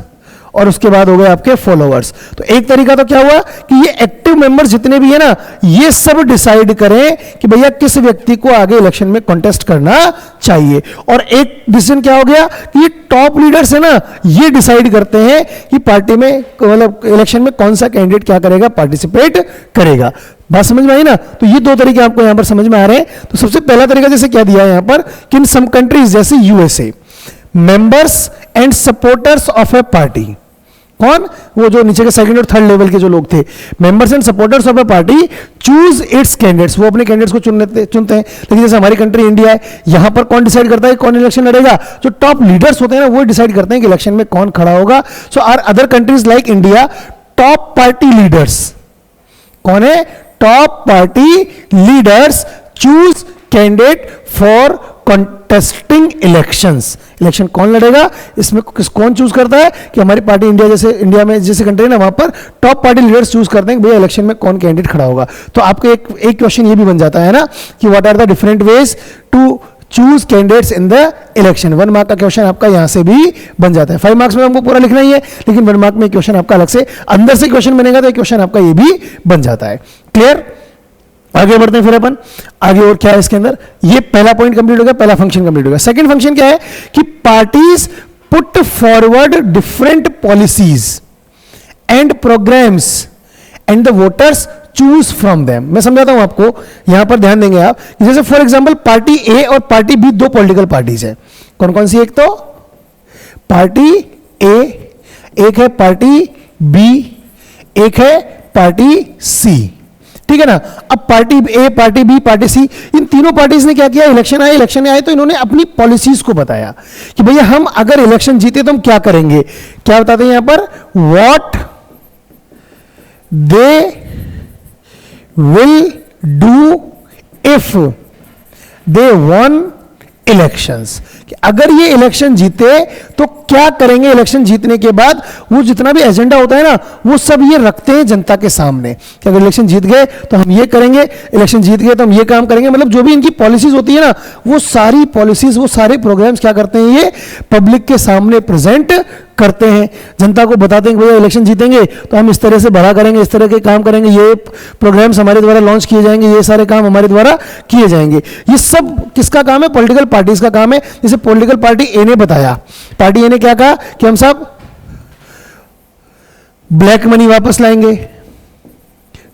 [SPEAKER 1] और उसके बाद हो गए आपके फॉलोअर्स। तो एक तरीका तो क्या हुआ कि ये एक्टिव मेंबर्स जितने भी है ना, ये सब डिसाइड करें कि भैया किस व्यक्ति को आगे इलेक्शन में कॉन्टेस्ट करना चाहिए। और एक डिसीजन क्या हो गया कि ये टॉप लीडर्स है ना, ये डिसाइड करते हैं कि पार्टी में, मतलब इलेक्शन में कौन सा कैंडिडेट क्या करेगा, पार्टिसिपेट करेगा। बात समझ में आई ना। तो ये 2 तरीके आपको यहां पर समझ में आ रहे हैं। तो सबसे पहला तरीका जैसे क्या दिया है यहां पर कि इन सम कंट्रीज जैसे USA, members and supporters of A party, कौन? वो जो नीचे के 2nd और 3rd लेवल के जो लोग थे, members and supporters of A party choose it's candidates, वो अपने कैंडिडेट्स को चुनते हैं। लेकिन जैसे हमारी कंट्री इंडिया है, यहां पर कौन डिसाइड करता है कौन इलेक्शन लड़ेगा? जो टॉप लीडर्स होते हैं ना, वो डिसाइड करते हैं कि इलेक्शन में कौन खड़ा होगा। So are other countries like India, top party leaders, कौन है? Top party leaders choose candidate for contesting elections. Election कौन लड़ेगा, इसमें कौन चूज करता है? कि हमारी पार्टी इंडिया में जैसे कंट्री है ना, वहां पर टॉप पार्टी लीडर्स चूज करते हैं कि भैया इलेक्शन में कौन कैंडिडेट खड़ा होगा। तो आपको एक क्वेश्चन ये भी बन जाता है ना कि what are the different ways to choose candidates in the election. 1 mark का क्वेश्चन आपका यहां से भी बन जाता है। 5 मार्क्स में हमको पूरा लिखना ही है, लेकिन 1 मार्क में क्वेश्चन आपका अलग से अंदर से क्वेश्चन बनेगा, तो क्वेश्चन आपका ये भी बन जाता है। क्लियर? आगे बढ़ते हैं फिर अपन आगे। और क्या है इसके अंदर? ये पहला पॉइंट कंप्लीट हो गया, पहला फंक्शन कंप्लीट हो गया। सेकंड फंक्शन क्या है कि parties put forward different policies and programs and the voters choose from them. मैं समझाता हूं आपको, यहां पर ध्यान देंगे आप। जैसे फॉर एग्जांपल पार्टी ए और पार्टी बी 2 पॉलिटिकल पार्टीज है। कौन कौन सी? एक तो पार्टी ए, एक है पार्टी बी, एक है पार्टी सी, ठीक है ना। अब पार्टी ए, पार्टी बी, पार्टी सी, इन तीनों पार्टीज ने क्या किया? इलेक्शन आए तो इन्होंने अपनी पॉलिसीज को बताया कि भैया हम अगर इलेक्शन जीते तो हम क्या करेंगे। क्या बताते हैं यहां पर? What they will do if they one elections, कि अगर ये इलेक्शन जीते तो क्या करेंगे, इलेक्शन जीतने के बाद वो जितना भी एजेंडा होता है ना वो सब ये रखते हैं जनता के सामने कि अगर इलेक्शन जीत गए तो हम ये करेंगे, इलेक्शन जीत गए तो हम ये काम करेंगे। मतलब जो भी इनकी पॉलिसीज होती है ना वो सारी पॉलिसीज, वो सारे प्रोग्राम्स क्या करते हैं, ये पब्लिक के सामने प्रेजेंट करते हैं, जनता को बताते हैं कि भैया इलेक्शन जीतेंगे तो हम इस तरह से बड़ा करेंगे, इस तरह के काम करेंगे, ये प्रोग्राम्स हमारे द्वारा लॉन्च किए जाएंगे, ये सारे काम हमारे द्वारा किए जाएंगे। ये सब किसका काम है, पॉलिटिकल पार्टीज का काम है। जैसे पॉलिटिकल पार्टी ए ने बताया, पार्टी ए ने क्या कहा कि हम सब ब्लैक मनी वापस लाएंगे,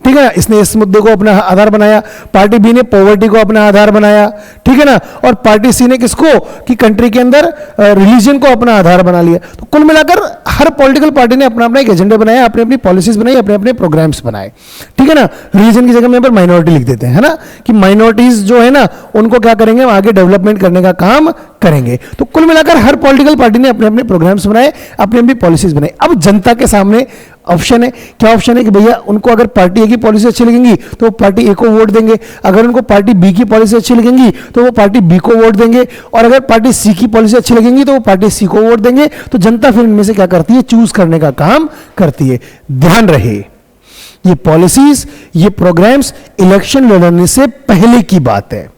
[SPEAKER 1] ठीक है ना, इसने इस मुद्दे को अपना आधार बनाया। पार्टी बी ने पॉवर्टी को अपना आधार बनाया, ठीक है ना, और पार्टी सी ने किसको, कि कंट्री के अंदर रिलीजन को अपना आधार बना लिया। तो कुल मिलाकर हर पॉलिटिकल पार्टी ने अपना अपना एक एजेंडा बनाया, अपनी अपनी पॉलिसीज बनाई, अपने अपने प्रोग्राम्स बनाए, ठीक है ना। रिलीजन की जगह में माइनॉरिटी लिख देते हैं, है ना, कि माइनॉरिटीज जो है ना उनको क्या करेंगे, आगे डेवलपमेंट करने का काम करेंगे। तो कुल मिलाकर हर पॉलिटिकल पार्टी ने अपने अपने प्रोग्राम्स बनाए, अपनी अपनी पॉलिसीज बनाई। अब जनता के सामने ऑप्शन है, क्या ऑप्शन है कि भैया उनको अगर पार्टी ए की पॉलिसी अच्छी लगेंगी तो वो पार्टी ए को वोट देंगे, अगर उनको पार्टी बी की पॉलिसी अच्छी लगेंगी तो वो पार्टी बी को वोट देंगे, और अगर पार्टी सी की पॉलिसी अच्छी लगेंगी तो वो पार्टी सी को वोट देंगे। तो जनता फिर इनमें से क्या करती है, चूज करने का काम करती है। ध्यान रहे ये पॉलिसीज, ये प्रोग्राम्स इलेक्शन लड़ने से पहले की बात है,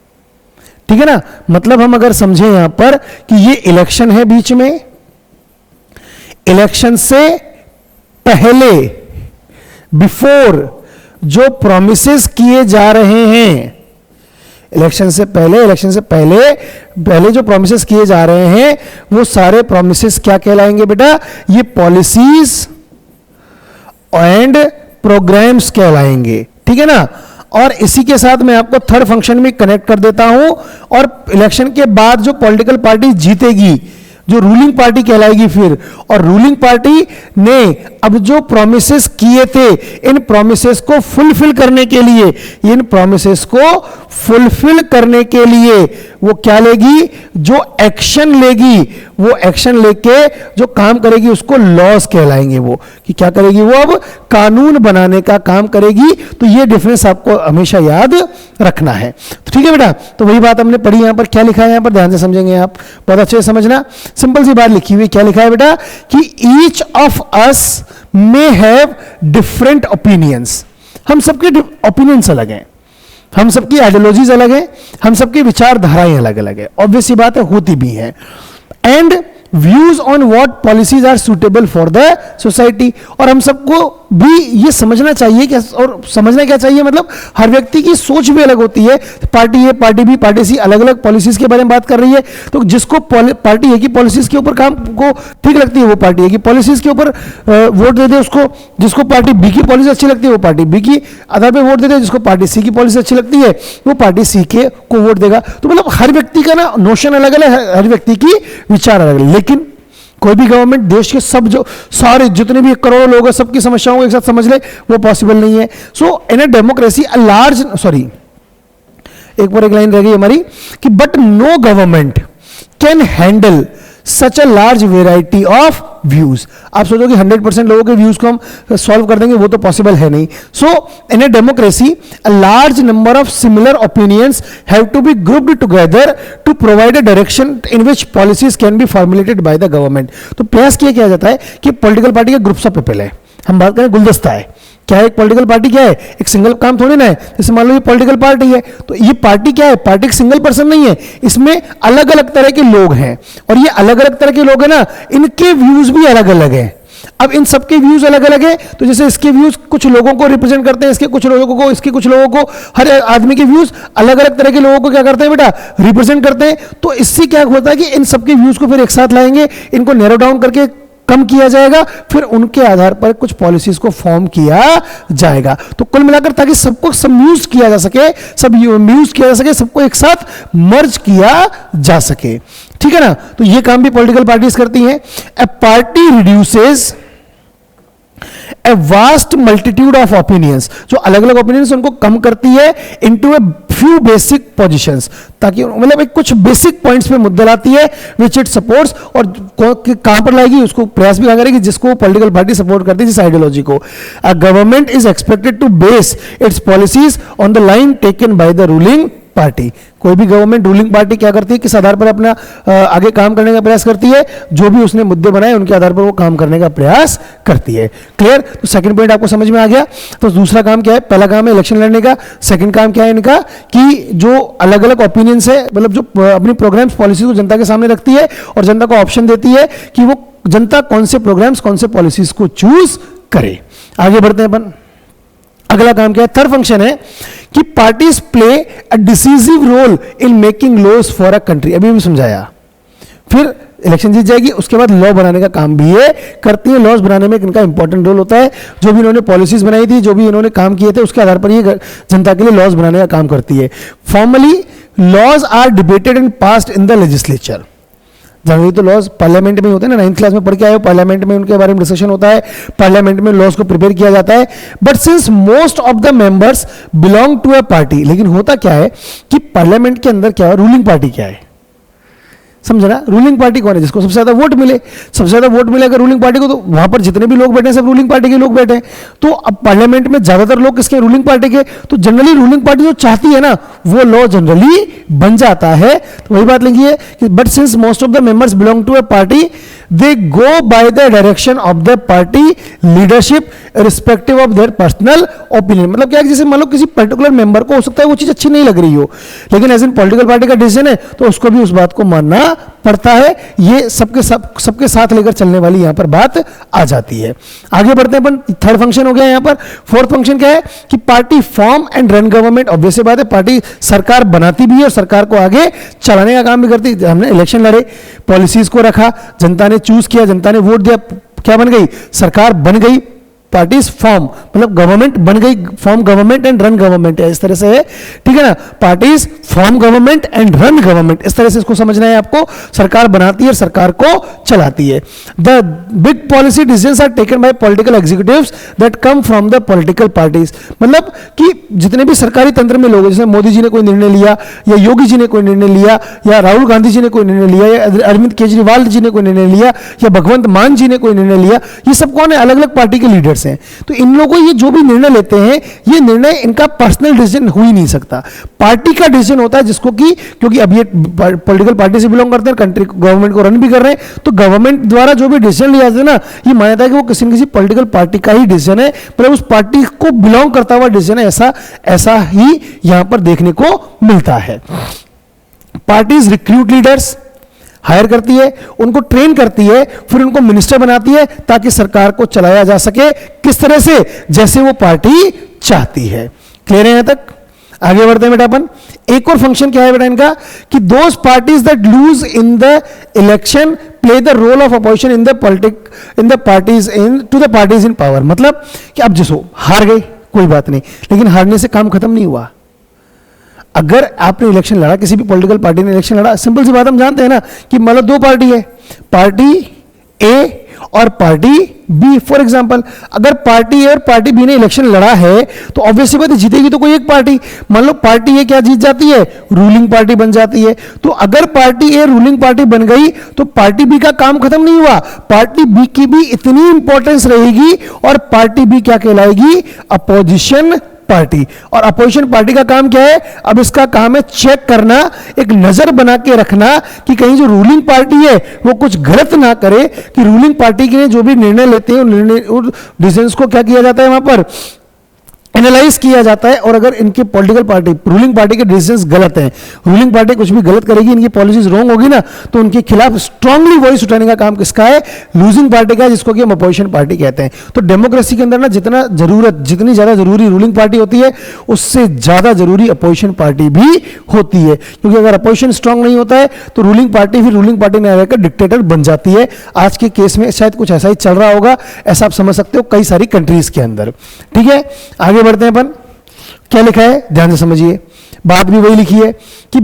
[SPEAKER 1] ठीक है ना। मतलब हम अगर समझे यहां पर कि ये इलेक्शन है बीच में, इलेक्शन से पहले, बिफोर जो प्रोमिसेस किए जा रहे हैं, इलेक्शन से पहले जो प्रोमिसेस किए जा रहे हैं वो सारे प्रोमिसेस क्या कहलाएंगे बेटा, ये पॉलिसीज एंड प्रोग्राम्स कहलाएंगे, ठीक है ना। और इसी के साथ मैं आपको थर्ड फंक्शन में कनेक्ट कर देता हूं, और इलेक्शन के बाद जो पॉलिटिकल पार्टी जीतेगी, जो रूलिंग पार्टी कहलाएगी फिर, और रूलिंग पार्टी ने अब जो प्रोमिसेस किए थे, इन प्रोमिसेस को फुलफिल करने के लिए, इन प्रोमिसेस को फुलफिल करने के लिए वो क्या लेगी, जो एक्शन लेगी, वो एक्शन लेके जो काम करेगी उसको लॉज कहलाएंगे। वो कि क्या करेगी, वो अब कानून बनाने का काम करेगी। तो ये डिफरेंस आपको हमेशा याद रखना है, तो ठीक है बेटा। तो वही बात हमने पढ़ी, यहां पर क्या लिखा है, यहां पर ध्यान से समझेंगे आप, बहुत अच्छे से समझना। सिंपल सी बात लिखी हुई, क्या लिखा है बेटा, कि each of us may have different opinions. हम सबके ओपिनियंस अलग हैं, हम सबकी आइडियोलॉजीज अलग है, हम सबकी विचारधाराएं अलग अलग है, ऑब्वियस सी बात है, होती भी है। And views on what policies are suitable for the society. और हम सबको भी ये समझना चाहिए कि, और समझना क्या चाहिए, मतलब हर व्यक्ति की सोच भी अलग होती है। पार्टी ए, पार्टी बी, पार्टी सी अलग अलग पॉलिसीज के बारे में बात कर रही है। तो जिसको पार्टी ए की पॉलिसीज के ऊपर काम को ठीक लगती है वो पार्टी ए की पॉलिसीज के ऊपर वोट दे दे उसको। जिसको पार्टी बी की पॉलिसी अच्छी लगती है वो पार्टी बी की आधार पर वोट दे दे। जिसको पार्टी सी की पॉलिसी अच्छी लगती है वो पार्टी सी के को वोट देगा। तो मतलब हर व्यक्ति का ना नोशन अलग अलग, हर व्यक्ति की विचार अलग अलग। लेकिन कोई भी गवर्नमेंट देश के सब जो सारे जितने भी करोड़ों लोग हैं सबकी समस्याओं को एक साथ समझ ले, वो पॉसिबल नहीं है। So in a democracy a large, sorry एक पर एक लाइन रह गई हमारी, कि but no government can handle such a large variety of views. आप सोचो कि 100% लोगों के व्यूज को हम सॉल्व कर देंगे, वो तो पॉसिबल है नहीं। So in a democracy a large number of similar opinions have to be grouped together to provide a direction in which policies can be formulated by the government. तो प्रयास किया जाता है कि पॉलिटिकल पार्टी के ग्रुप्स ऑफ पीपल है, हम बात करें गुलदस्ता है। क्या है एक पॉलिटिकल पार्टी, क्या है एक सिंगल काम थोड़ी ना है। जैसे मान लो ये पॉलिटिकल पार्टी है, तो ये पार्टी क्या है, पार्टी एक सिंगल पर्सन नहीं है, इसमें अलग अलग तरह के लोग हैं। और ये अलग अलग तरह के लोग हैं ना, इनके व्यूज भी अलग अलग हैं। अब इन सबके व्यूज अलग अलग है, तो जैसे इसके व्यूज कुछ लोगों को रिप्रेजेंट करते हैं, इसके कुछ लोगों को, इसके कुछ लोगों को, हर आदमी के व्यूज अलग अलग तरह के लोगों को क्या करते हैं बेटा, रिप्रेजेंट करते हैं। तो इससे क्या होता है कि इन सबके व्यूज को फिर एक साथ लाएंगे, इनको नैरो डाउन करके कम किया जाएगा, फिर उनके आधार पर कुछ पॉलिसीज को फॉर्म किया जाएगा। तो कुल मिलाकर ताकि सबको सबम्यूज किया जा सके, सब म्यूज किया जा सके, सबको एक साथ मर्ज किया जा सके, ठीक है ना। तो ये काम भी पॉलिटिकल पार्टीज करती हैं। A party reduces a vast multitude of opinions, जो अलग अलग ओपिनियंस उनको कम करती है into a few basic positions, ताकि मतलब एक कुछ बेसिक पॉइंट्स पे मुद्दा लाती है विच इट सपोर्ट्स। और कहां पर लाएगी, उसको प्रयास भी करेगी जिसको पॉलिटिकल पार्टी सपोर्ट करती है, जिस आइडियोलॉजी को। A government is expected to base its policies on the line taken by the ruling party. कोई भी गवर्नमेंट रूलिंग पार्टी क्या करती है, किस आधार पर अपना आगे काम करने का प्रयास करती है, जो भी उसने मुद्दे बनाए उनके आधार पर वो काम करने का प्रयास करती है। क्लियर? तो सेकंड पॉइंट आपको समझ में आ गया। तो दूसरा काम क्या है, पहला काम है इलेक्शन लड़ने का, सेकंड काम क्या है इनका कि जो अलग अलग ओपिनियंस है, मतलब जो अपनी प्रोग्राम्स पॉलिसी को जनता के सामने रखती है और जनता को ऑप्शन देती है कि वो जनता कौन से प्रोग्राम्स कौन से पॉलिसीज को चूज करे। आगे बढ़ते हैं अपन। अगला काम क्या है, थर्ड फंक्शन है कि parties play a decisive role in making laws for a country. अभी भी समझाया, फिर इलेक्शन जीत जाएगी, उसके बाद लॉ बनाने का काम भी ये करती है। लॉज बनाने में इनका इंपॉर्टेंट रोल होता है। जो भी इन्होंने पॉलिसीज बनाई थी, जो भी इन्होंने काम किए थे, उसके आधार पर ये जनता के लिए लॉज बनाने का काम करती है। Formally laws are debated and passed in the legislature. Generally तो लॉज पार्लियामेंट में होते हैं ना, 9th क्लास में पढ़ के आए हो, पार्लियामेंट में उनके बारे में डिस्कशन होता है, पार्लियामेंट में लॉज को प्रिपेयर किया जाता है। But since most of the members belong to a party, लेकिन होता क्या है कि पार्लियामेंट के अंदर क्या है, रूलिंग पार्टी क्या है, समझे ना? रूलिंग पार्टी कौन है? जिसको सबसे ज्यादा वोट मिले। सबसे ज्यादा वोट मिले अगर रूलिंग पार्टी को, तो वहां पर जितने भी लोग बैठे हैं सब रूलिंग पार्टी के लोग बैठे हैं। तो अब पार्लियामेंट में ज्यादातर लोग किसके, रूलिंग पार्टी के। तो जनरली रूलिंग पार्टी जो चाहती है ना, वो लॉ जनरली बन जाता है। तो वही बात लिखी है कि but since most of the members belong to a party they go by the direction of the party leadership respective of their personal opinion. मतलब क्या है, जैसे मान लो किसी पर्टिकुलर मेंबर को हो सकता है वो चीज अच्छी नहीं लग रही हो, लेकिन एज इन पॉलिटिकल पार्टी का डिसीजन है तो उसको भी उस बात को मानना पड़ता है। ये सबके साथ लेकर चलने वाली यहां पर बात आ जाती है। आगे बढ़ते हैं अपन। थर्ड फंक्शन हो गया यहां पर। फोर्थ फंक्शन क्या है कि party form and run government. Obvious बात है, पार्टी सरकार बनाती भी है और सरकार को आगे चलाने का काम भी करती है। हमने इलेक्शन लड़े, पॉलिसीज को रखा, जनता ने चूज किया, जनता ने वोट दिया, क्या बन गई, सरकार बन गई। पार्टीज फॉर्म मतलब गवर्नमेंट बन गई, form government and run government है, इस तरह से है, ठीक है ना। Parties form government and run government, इस तरह से इसको समझना है आपको। सरकार बनाती है, सरकार को चलाती है। The big policy decisions are taken by political executives that come from the political parties. मतलब कि जितने भी सरकारी तंत्र में लोग, जैसे मोदी जी ने कोई निर्णय लिया, या योगी जी ने कोई निर्णय लिया, या राहुल गांधी जी ने कोई निर्णय लिया, या अरविंद केजरीवाल जी ने कोई निर्णय लिया, या भगवंत मान जी ने कोई निर्णय लिया, ये सब कौन है, अलग अलग पार्टी के लीडर्स हैं। तो इन लोगों को ये जो भी निर्णय लेते हैं, ये निर्णय इनका पर्सनल डिसीजन हो ही नहीं सकता, पार्टी का डिसीजन होता है, जिसको कि क्योंकि अब ये पॉलिटिकल पार्टी से बिलोंग करते हैं, कंट्री गवर्नमेंट को रन भी कर रहे हैं, तो गवर्नमेंट द्वारा जो भी डिसीजन लिया जाता है ना, ये मान्यता है कि वो किसी न किसी पॉलिटिकल पार्टी का ही डिसीजन है, मतलब उस पार्टी को बिलोंग करता हुआ डिसीजन है। ऐसा ही यहां पर देखने को मिलता है। पार्टीज रिक्रूट लीडर्स, हायर करती है, उनको ट्रेन करती है, फिर उनको मिनिस्टर बनाती है ताकि सरकार को चलाया जा सके किस तरह से, जैसे वो पार्टी चाहती है। क्लियर है यहां तक? आगे बढ़ते हैं बेटा अपन। एक और फंक्शन क्या है बेटा इनका कि those parties that lose in the election play the role of opposition in the parties to the parties in power. मतलब कि अब जिसो हार गए कोई बात नहीं, लेकिन हारने से काम खत्म नहीं हुआ। अगर आपने इलेक्शन लड़ा, किसी भी पॉलिटिकल पार्टी ने इलेक्शन लड़ा, सिंपल सी बात हम जानते हैं ना कि मतलब दो पार्टी है, पार्टी ए और पार्टी बी। फॉर एग्जांपल अगर पार्टी ए और पार्टी बी ने इलेक्शन लड़ा है तो ऑब्वियसली बात है जीतेगी तो कोई एक पार्टी। मान लो पार्टी ए क्या जीत जाती है, रूलिंग पार्टी बन जाती है। तो अगर पार्टी ए रूलिंग पार्टी बन गई तो पार्टी बी का काम खत्म नहीं हुआ, पार्टी बी की भी इतनी इंपॉर्टेंस रहेगी और पार्टी बी क्या कहलाएगी, अपोजिशन पार्टी। और अपोजिशन पार्टी का काम क्या है, अब इसका काम है चेक करना, एक नजर बना के रखना कि कहीं जो रूलिंग पार्टी है वो कुछ गलत ना करे, कि रूलिंग पार्टी के जो भी निर्णय लेते हैं उन डिसीजंस को क्या किया जाता है, वहां पर एनालाइज किया जाता है। और अगर इनके पॉलिटिकल पार्टी, रूलिंग पार्टी के डिसीजंस गलत हैं, रूलिंग पार्टी कुछ भी गलत करेगी, इनकी पॉलिसीज रॉन्ग होगी ना, तो उनके खिलाफ स्ट्रांगली वॉइस उठाने का काम किसका है, लूजिंग पार्टी का, जिसको कि हम अपोजिशन पार्टी कहते हैं। तो डेमोक्रेसी के अंदर ना जितनी ज्यादा जरूरी रूलिंग पार्टी होती है, उससे ज्यादा जरूरी अपोजिशन पार्टी भी होती है। क्योंकि अगर अपोजिशन स्ट्रांग नहीं होता है तो रूलिंग पार्टी फिर रूलिंग पार्टी में आकर डिक्टेटर बन जाती है। आज के केस में शायद कुछ ऐसा ही चल रहा होगा, ऐसा आप समझ सकते हो कई सारी कंट्रीज के अंदर। ठीक है, आगे बढ़ते हैं अपन। क्या लिखा है ध्यान से समझिए, बात भी वही लिखी है कि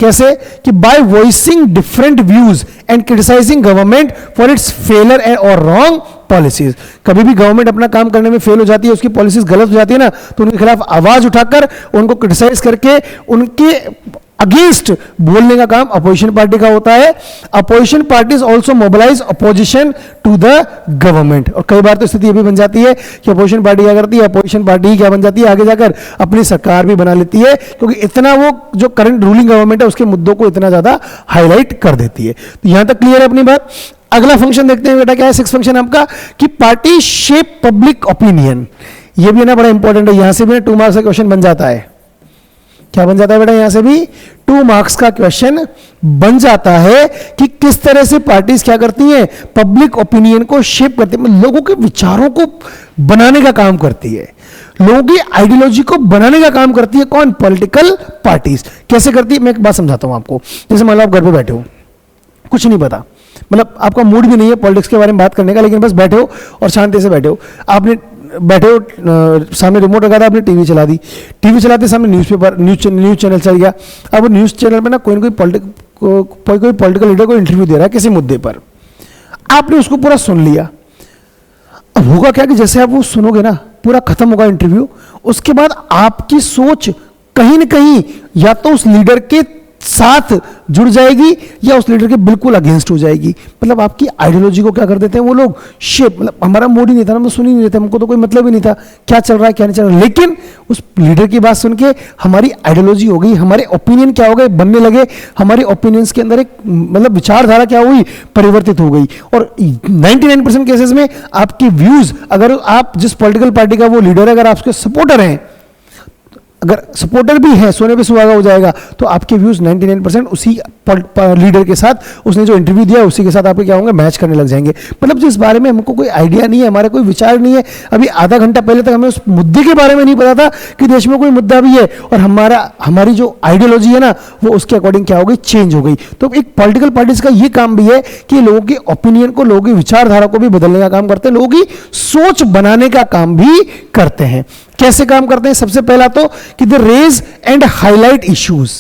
[SPEAKER 1] कैसे कि by voicing different views and criticising government for its failure और रॉन्ग पॉलिसीज। कभी भी गवर्नमेंट अपना काम करने में फेल हो जाती है, उसकी पॉलिसीज गलत हो जाती है ना, तो उनके खिलाफ आवाज उठाकर उनको क्रिटिसाइज करके उनके अगेंस्ट बोलने का काम अपोजिशन पार्टी का होता है। Opposition parties also mobilise opposition to the government. और कई बार तो स्थिति ये भी बन जाती है कि अपोजिशन पार्टी क्या करती है, अपोजिशन पार्टी ही क्या बन जाती है, आगे जाकर अपनी सरकार भी बना लेती है, क्योंकि इतना वो जो करंट रूलिंग गवर्नमेंट है उसके मुद्दों को इतना ज्यादा हाईलाइट कर देती है। तो यहां तक क्लियर है अपनी बात। अगला फंक्शन देखते हैं बेटा, क्या है सिक्स फंक्शन आपका, कि पार्टी शेप पब्लिक ओपिनियन। ये भी ना बड़ा इंपॉर्टेंट है, यहां से भी 2 मार्क्स का क्वेश्चन बन जाता है। क्या बन जाता है बेटा, यहां से भी 2 मार्क्स का क्वेश्चन बन जाता है कि किस तरह से पार्टीज क्या करती हैं, पब्लिक ओपिनियन को शेप करती है, लोगों के विचारों को बनाने का काम करती है, लोगों की आइडियोलॉजी को बनाने का काम करती है। कौन? Political parties. कैसे करती है, मैं एक बात समझाता हूं आपको। जैसे मान लो आप घर पे बैठे हो, कुछ नहीं पता, मतलब आपका मूड भी नहीं है पॉलिटिक्स के बारे में बात करने का, लेकिन बस बैठे हो और शांति से बैठे हो। आपने बैठे हो, सामने रिमोट रखा था, आपने टीवी चला दी, टीवी चलाते सामने न्यूज़पेपर न्यूज़ चैनल चल गया। अब वो न्यूज़ चैनल पे ना कोई पॉलिटिकल लीडर को इंटरव्यू दे रहा है किसी मुद्दे पर, आपने उसको पूरा सुन लिया। अब होगा क्या कि जैसे आप वो सुनोगे ना, पूरा खत्म होगा इंटरव्यू, उसके बाद आपकी सोच कहीं ना कहीं या तो उस लीडर के साथ जुड़ जाएगी या उस लीडर के बिल्कुल अगेंस्ट हो जाएगी। मतलब आपकी आइडियोलॉजी को क्या कर देते हैं वो लोग शेप, मतलब हमारा मूड ही नहीं था, हम तो सुन ही नहीं रहे थे, हमको तो कोई मतलब ही नहीं था क्या चल रहा है क्या नहीं चल रहा है, लेकिन उस लीडर की बात सुन के हमारी आइडियोलॉजी हो गई, हमारे ओपिनियन क्या हो गए, बनने लगे, हमारे ओपिनियंस के अंदर एक मतलब विचारधारा क्या हुई, परिवर्तित हो गई। और 99% केसेस में आपके व्यूज, अगर आप जिस पॉलिटिकल पार्टी का वो लीडर है, अगर आप उसके सपोर्टर हैं, अगर सपोर्टर भी है, सोने पे सुहागा हो जाएगा, तो आपके व्यूज 99% उसी लीडर के साथ, उसने जो इंटरव्यू दिया उसी के साथ आपके क्या होंगे, मैच करने लग जाएंगे। मतलब जिस बारे में हमको कोई आइडिया नहीं है, हमारा कोई विचार नहीं है, अभी आधा घंटा पहले तक हमें उस मुद्दे के बारे में नहीं पता था कि देश में कोई मुद्दा भी है, और हमारी जो आइडियोलॉजी है ना वो उसके अकॉर्डिंग क्या हो गई, चेंज हो गई। तो एक पॉलिटिकल पार्टीज का ये काम भी है कि लोगों के ओपिनियन को, लोगों की विचारधारा को भी बदलने का काम करते हैं, लोगों की सोच बनाने का काम भी करते हैं। कैसे काम करते हैं? सबसे पहला तो कि they raise and highlight issues.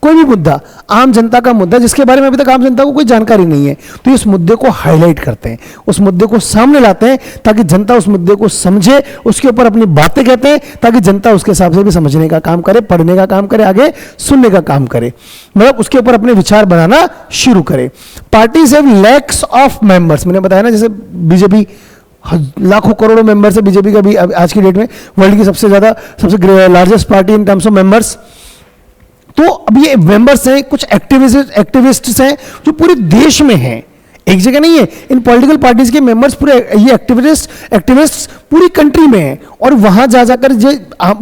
[SPEAKER 1] कोई भी मुद्दा, आम जनता का मुद्दा जिसके बारे में अभी तक आम जनता को कोई जानकारी नहीं है, तो इस मुद्दे को हाईलाइट करते हैं, उस मुद्दे को सामने लाते हैं ताकि जनता उस मुद्दे को समझे, उसके ऊपर अपनी बातें कहते हैं ताकि जनता उसके हिसाब से भी समझने का काम करे, पढ़ने का काम करे, आगे सुनने का काम करे, मतलब उसके ऊपर अपने विचार बनाना शुरू करे। Parties have lakhs of members. मैंने बताया ना, जैसे बीजेपी लाखों करोड़ों मेंबर्स है बीजेपी का भी आज की डेट में, वर्ल्ड की सबसे largest party in terms of members. तो अब ये मेंबर्स हैं, कुछ एक्टिविस्ट्स हैं जो पूरे देश में हैं, एक जगह नहीं है। इन पॉलिटिकल पार्टीज के मेंबर्स पूरे, ये एक्टिविस्ट्स पूरी कंट्री में हैं, और वहां जा जाकर जो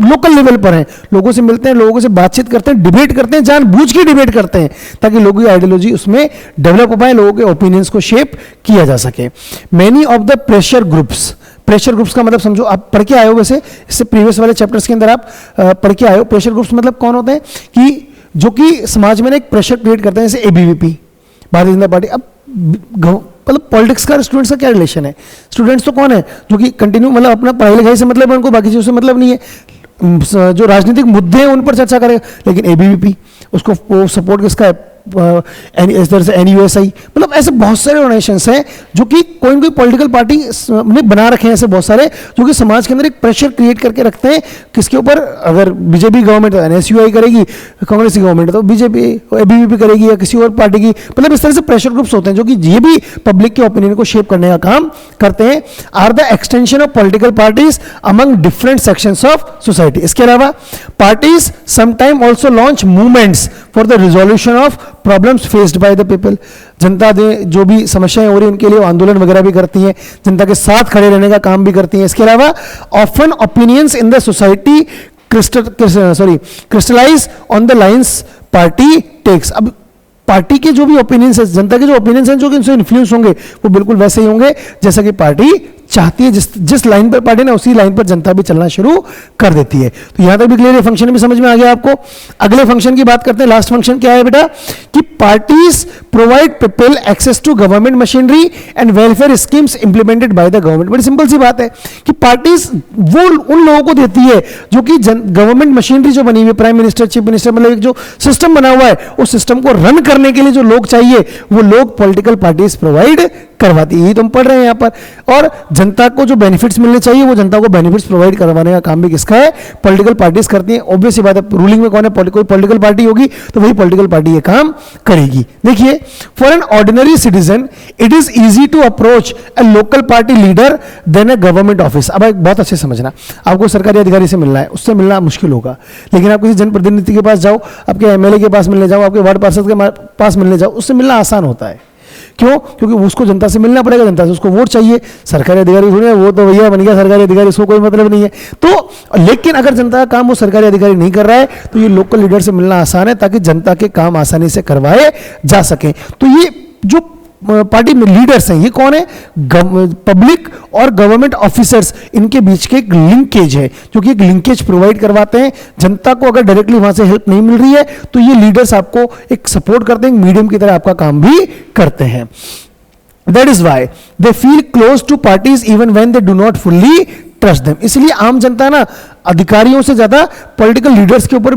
[SPEAKER 1] लोकल लेवल पर हैं, लोगों से मिलते हैं, लोगों से बातचीत करते हैं, डिबेट करते हैं, जानबूझ के डिबेट करते हैं ताकि लोगों की आइडियोलॉजी उसमें डेवलप हो पाए, लोगों के ओपिनियंस को शेप किया जा सके। Many of the pressure groups का मतलब समझो, आप पढ़ के आए हो, वैसे इससे प्रीवियस वाले चैप्टर्स के अंदर आप पढ़ के आए हो। प्रेशर ग्रुप्स मतलब कौन होते हैं कि जो कि समाज में एक प्रेशर क्रिएट करते हैं, जैसे एबीवीपी, भारतीय जनता पार्टी। अब मतलब पॉलिटिक्स का स्टूडेंट्स का क्या रिलेशन है? स्टूडेंट्स तो कौन है जो कि कंटिन्यू मतलब अपना पढ़ाई लिखाई से मतलब है, उनको बाकी चीज़ों से मतलब नहीं है, जो राजनीतिक मुद्दे हैं उन पर चर्चा करेगा। लेकिन एबीवीपी उसको सपोर्ट किसका है? इस तरह से एनयूएसआई, मतलब ऐसे बहुत सारे ऑर्गेनाइजेशंस हैं जो कि कोई ना कोई पॉलिटिकल पार्टी ने बना रखे हैं, ऐसे बहुत सारे जो कि समाज के अंदर एक प्रेशर क्रिएट करके रखते हैं। किसके ऊपर? अगर बीजेपी गवर्नमेंट है एनएसयूआई करेगी, कांग्रेस की गवर्नमेंट है तो बीजेपी एबीवीपी करेगी, या किसी और पार्टी की, मतलब इस तरह से प्रेशर ग्रुप्स होते हैं जो कि ये भी पब्लिक के ओपिनियन को शेप करने का काम करते हैं। Are the extension of political parties among different sections of society. इसके अलावा parties sometime also launch movements for the resolution of problems faced by the people. जनता जो भी समस्याएं हो रही हैं उनके लिए आंदोलन वगैरह भी करती हैं, जनता के साथ खड़े रहने का काम भी करती हैं। इसके अलावा often opinions in the society crystallise on the lines party takes. अब पार्टी के जो भी ओपिनियंस है, जनता के जो ओपिनियंस हैं जो कि इनसे इन्फ्लुएंस होंगे, वो बिल्कुल वैसे ही होंगे जैसा कि पार्टी चाहती है। जिस लाइन पर पार्टी ना, उसी लाइन पर जनता भी चलना शुरू कर देती है। तो यहां तक भी क्लियर है, फंक्शन भी समझ में आ गया आपको। अगले फंक्शन की बात करते हैं। लास्ट फंक्शन क्या है बेटा? कि parties provide people access to government machinery and welfare schemes implemented by the government. बड़ी सिंपल सी बात है कि पार्टीज वो उन लोगों को देती है जो कि गवर्नमेंट मशीनरी जो बनी हुई है, प्राइम मिनिस्टर, चीफ मिनिस्टर, मतलब एक जो सिस्टम बना हुआ है, उस सिस्टम को रन करने के लिए जो लोग चाहिए वो लोग पॉलिटिकल पार्टीज प्रोवाइड करवाती है। यही तुम पढ़ रहे हैं यहां पर। और जनता को जो बेनिफिट्स मिलने चाहिए वो जनता को बेनिफिट्स प्रोवाइड करवाने का काम भी किसका है? पॉलिटिकल पार्टीज करती हैं। ऑब्वियस सी बात है, रूलिंग में कौन है? कोई पॉलिटिकल पार्टी होगी तो वही पॉलिटिकल पार्टी ये काम करेगी। देखिए, for an ordinary citizen it is easy to approach a local party leader than a government office. अब एक बहुत अच्छे समझना, आपको सरकारी अधिकारी से मिलना है, उससे मिलना मुश्किल होगा, लेकिन आप किसी जनप्रतिनिधि के पास जाओ, आपके एमएलए के पास मिलने जाओ, आपके वार्ड पार्षद के पास मिलने जाओ, उससे मिलना आसान होता है। क्यों? क्योंकि उसको जनता से मिलना पड़ेगा, जनता से उसको वोट चाहिए। सरकारी अधिकारी थोड़ी, वो तो भैया बन गया सरकारी अधिकारी, उसको कोई मतलब नहीं है। तो लेकिन अगर जनता का काम वो सरकारी अधिकारी नहीं कर रहा है तो ये लोकल लीडर से मिलना आसान है, ताकि जनता के काम आसानी से करवाए जा सके। तो ये जो पार्टी में लीडर्स हैं, ये कौन है? पब्लिक और गवर्नमेंट ऑफिसर्स, इनके बीच के एक लिंकेज है, जो कि एक लिंकेज प्रोवाइड करवाते हैं। जनता को अगर डायरेक्टली वहां से हेल्प नहीं मिल रही है तो ये लीडर्स आपको एक सपोर्ट करते हैं, मीडियम की तरह आपका काम भी करते हैं। That is why they feel close to parties even when they do not fully trust them. इसलिए आम जनता ना अधिकारियों से ज्यादा पॉलिटिकल लीडर्स के ऊपर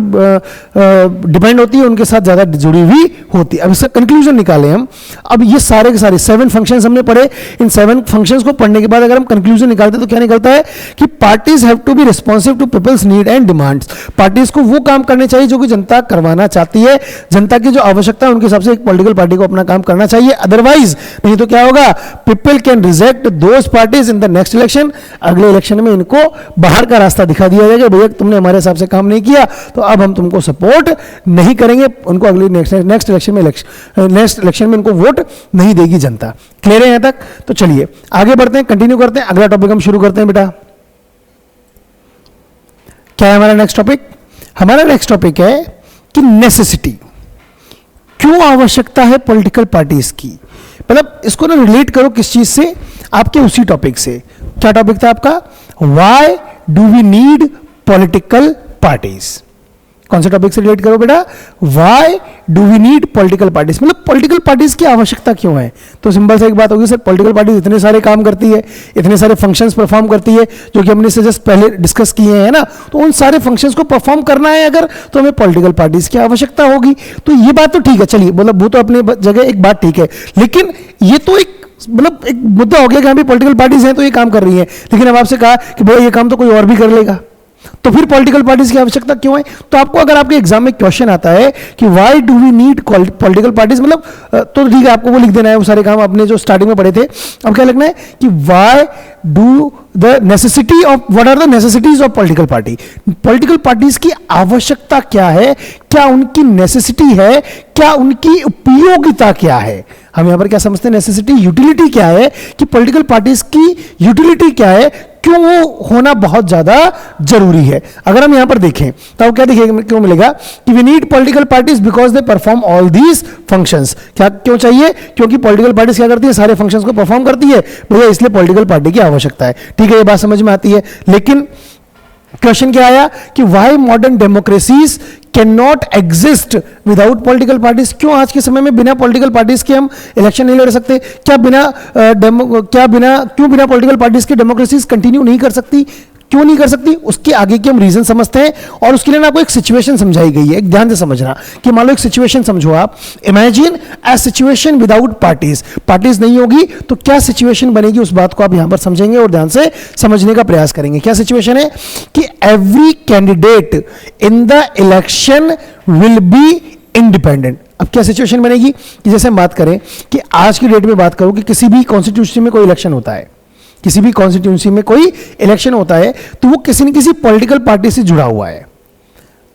[SPEAKER 1] डिपेंड होती है, उनके साथ ज्यादा जुड़ी हुई होती है। अब इसका कंक्लूजन निकालें हम। अब ये सारे के सारे 7 फंक्शंस हमने पढ़े। इन 7 फंक्शंस को पढ़ने के बाद अगर हम कंक्लूजन निकालते हैं तो क्या निकलता है कि parties have to be responsive to people's need and demands. Parties को वो काम करने चाहिए जो कि जनता करवाना चाहती है, जनता की जो आवश्यकता है उनके हिसाब से एक पॉलिटिकल पार्टी को अपना काम करना चाहिए। अदरवाइज नहीं तो क्या होगा? People can reject those parties in the next election. अगले इलेक्शन में इनको बाहर का रास्ता दिखा दिया जाएगा, भैया तुमने हमारे हिसाब से काम नहीं किया तो अब हम तुमको सपोर्ट नहीं करेंगे। उनको अगले नेक्स्ट इलेक्शन में इनको वोट नहीं देगी जनता। क्लियर है यहां तक? तो चलिए आगे बढ़ते हैं, कंटिन्यू करते हैं। अगला टॉपिक हम शुरू करते हैं बेटा। क्या है हमारा नेक्स्ट टॉपिक? हमारा नेक्स्ट टॉपिक है कि नेसेसिटी, क्यों आवश्यकता है पॉलिटिकल पार्टीज की। मतलब इसको ना रिलेट करो किस चीज से? आपके उसी टॉपिक से। क्या टॉपिक था आपका? Why do we need political parties. कौन से टॉपिक से रिलेट करो बेटा? Why do we need political parties, मतलब पॉलिटिकल पार्टीज की आवश्यकता क्यों है। तो सिंपल सा एक बात होगी सर, पॉलिटिकल पार्टीज इतने सारे काम करती है, इतने सारे फंक्शंस परफॉर्म करती है, जो कि हमने से जस्ट पहले डिस्कस किए हैं ना। तो उन सारे फंक्शंस को परफॉर्म करना है अगर, तो हमें पॉलिटिकल पार्टीज की आवश्यकता होगी। तो ये बात तो ठीक है, चलिए मतलब वो तो अपने जगह एक बात ठीक है, लेकिन ये तो एक मतलब एक मुद्दा हो गया कि हाँ भी पॉलिटिकल पार्टीज हैं तो ये काम कर रही हैं, लेकिन अब आपसे कहा कि भैया ये काम तो कोई और भी कर लेगा, तो फिर पॉलिटिकल पार्टीज की आवश्यकता क्यों है? तो आपको अगर आपके एग्जाम में क्वेश्चन आता है कि why do we need political parties, मतलब तो ठीक है आपको वो लिख देना है, वो सारे काम आपने जो स्टार्टिंग में पढ़े थे। अब क्या लिखना है कि why do the necessity of, what are the necessities of political party. Political parties की आवश्यकता क्या है, क्या उनकी नेसेसिटी है, क्या उनकी उपयोगिता क्या है। हम यहां पर क्या समझते हैं नेसेसिटी, यूटिलिटी क्या है, कि पॉलिटिकल पार्टीज की यूटिलिटी क्या है, क्यों वो होना बहुत ज्यादा जरूरी है। अगर हम यहां पर देखें तो क्या दिखेगा, क्यों मिलेगा कि we need political parties because they perform all these functions. क्या क्यों चाहिए? क्योंकि पॉलिटिकल पार्टीज क्या करती है? सारे फंक्शंस को परफॉर्म करती है भैया, इसलिए पॉलिटिकल पार्टी की आवश्यकता है। ठीक है, ये बात समझ में आती है। लेकिन क्वेश्चन क्या आया कि why modern democracies can not exist without political parties. क्यों आज के समय में बिना पॉलिटिकल पार्टीज के हम इलेक्शन नहीं लड़ सकते? क्या क्यों बिना पॉलिटिकल पार्टीज के डेमोक्रेसीज कंटिन्यू नहीं कर सकती? क्यों नहीं कर सकती? उसके आगे के हम रीजन समझते हैं, और उसके लिए ना आपको एक सिचुएशन समझाई गई है। एक ध्यान से समझना कि मान लो एक सिचुएशन समझो आप, इमेजिन ए सिचुएशन विदाउट पार्टीज। पार्टीज नहीं होगी तो क्या सिचुएशन बनेगी, उस बात को आप यहां पर समझेंगे और ध्यान से समझने का प्रयास करेंगे। क्या सिचुएशन है कि every candidate in the election will be independent. अब क्या सिचुएशन बनेगी कि जैसे हम बात करें कि आज की डेट में बात करो कि किसी भी कॉन्स्टिट्यूंसी में कोई इलेक्शन होता है, किसी भी कॉन्स्टिट्यूंसी में कोई इलेक्शन होता है तो वो किसी न किसी पॉलिटिकल पार्टी से जुड़ा हुआ है।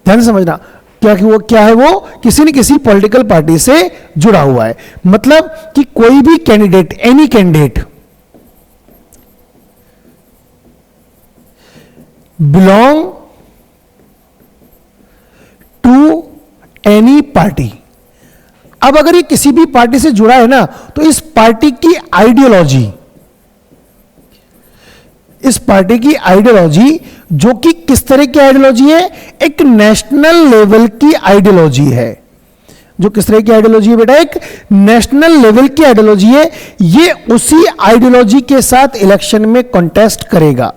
[SPEAKER 1] ध्यान से समझना, क्या कि वो क्या है, वो किसी न किसी पॉलिटिकल पार्टी से जुड़ा हुआ है। मतलब कि कोई भी candidate, any candidate belong to any party. अब अगर ये किसी भी पार्टी से जुड़ा है ना, तो इस पार्टी की आइडियोलॉजी, इस पार्टी की आइडियोलॉजी जो कि किस तरह की आइडियोलॉजी है, एक नेशनल लेवल की आइडियोलॉजी है। जो किस तरह की आइडियोलॉजी है बेटा, एक नेशनल लेवल की आइडियोलॉजी है। ये उसी आइडियोलॉजी के साथ इलेक्शन में कॉन्टेस्ट करेगा।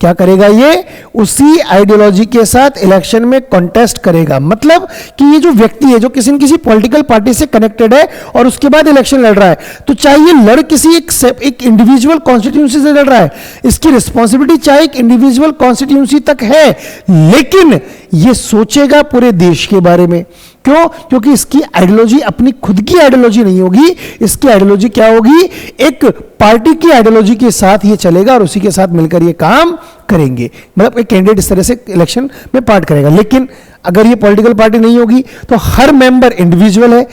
[SPEAKER 1] क्या करेगा? ये उसी आइडियोलॉजी के साथ इलेक्शन में कॉन्टेस्ट करेगा। मतलब कि ये जो व्यक्ति है जो किसी न किसी पॉलिटिकल पार्टी से कनेक्टेड है और उसके बाद इलेक्शन लड़ रहा है, तो चाहे ये लड़ किसी एक इंडिविजुअल कॉन्स्टिट्यूंसी से लड़ रहा है, इसकी रिस्पॉन्सिबिलिटी चाहे एक इंडिविजुअल कॉन्स्टिट्यूंसी तक है, लेकिन ये सोचेगा पूरे देश के बारे में। क्यों? क्योंकि इसकी आइडियोलॉजी अपनी खुद की आइडियोलॉजी नहीं होगी, इसकी आइडियोलॉजी क्या होगी? एक पार्टी की आइडियोलॉजी के साथ ये चलेगा और उसी के साथ मिलकर ये काम करेंगे। मतलब एक कैंडिडेट इस तरह से इलेक्शन में पार्ट करेगा। लेकिन अगर ये पॉलिटिकल पार्टी नहीं होगी तो हर मेंबर इंडिविजुअल है,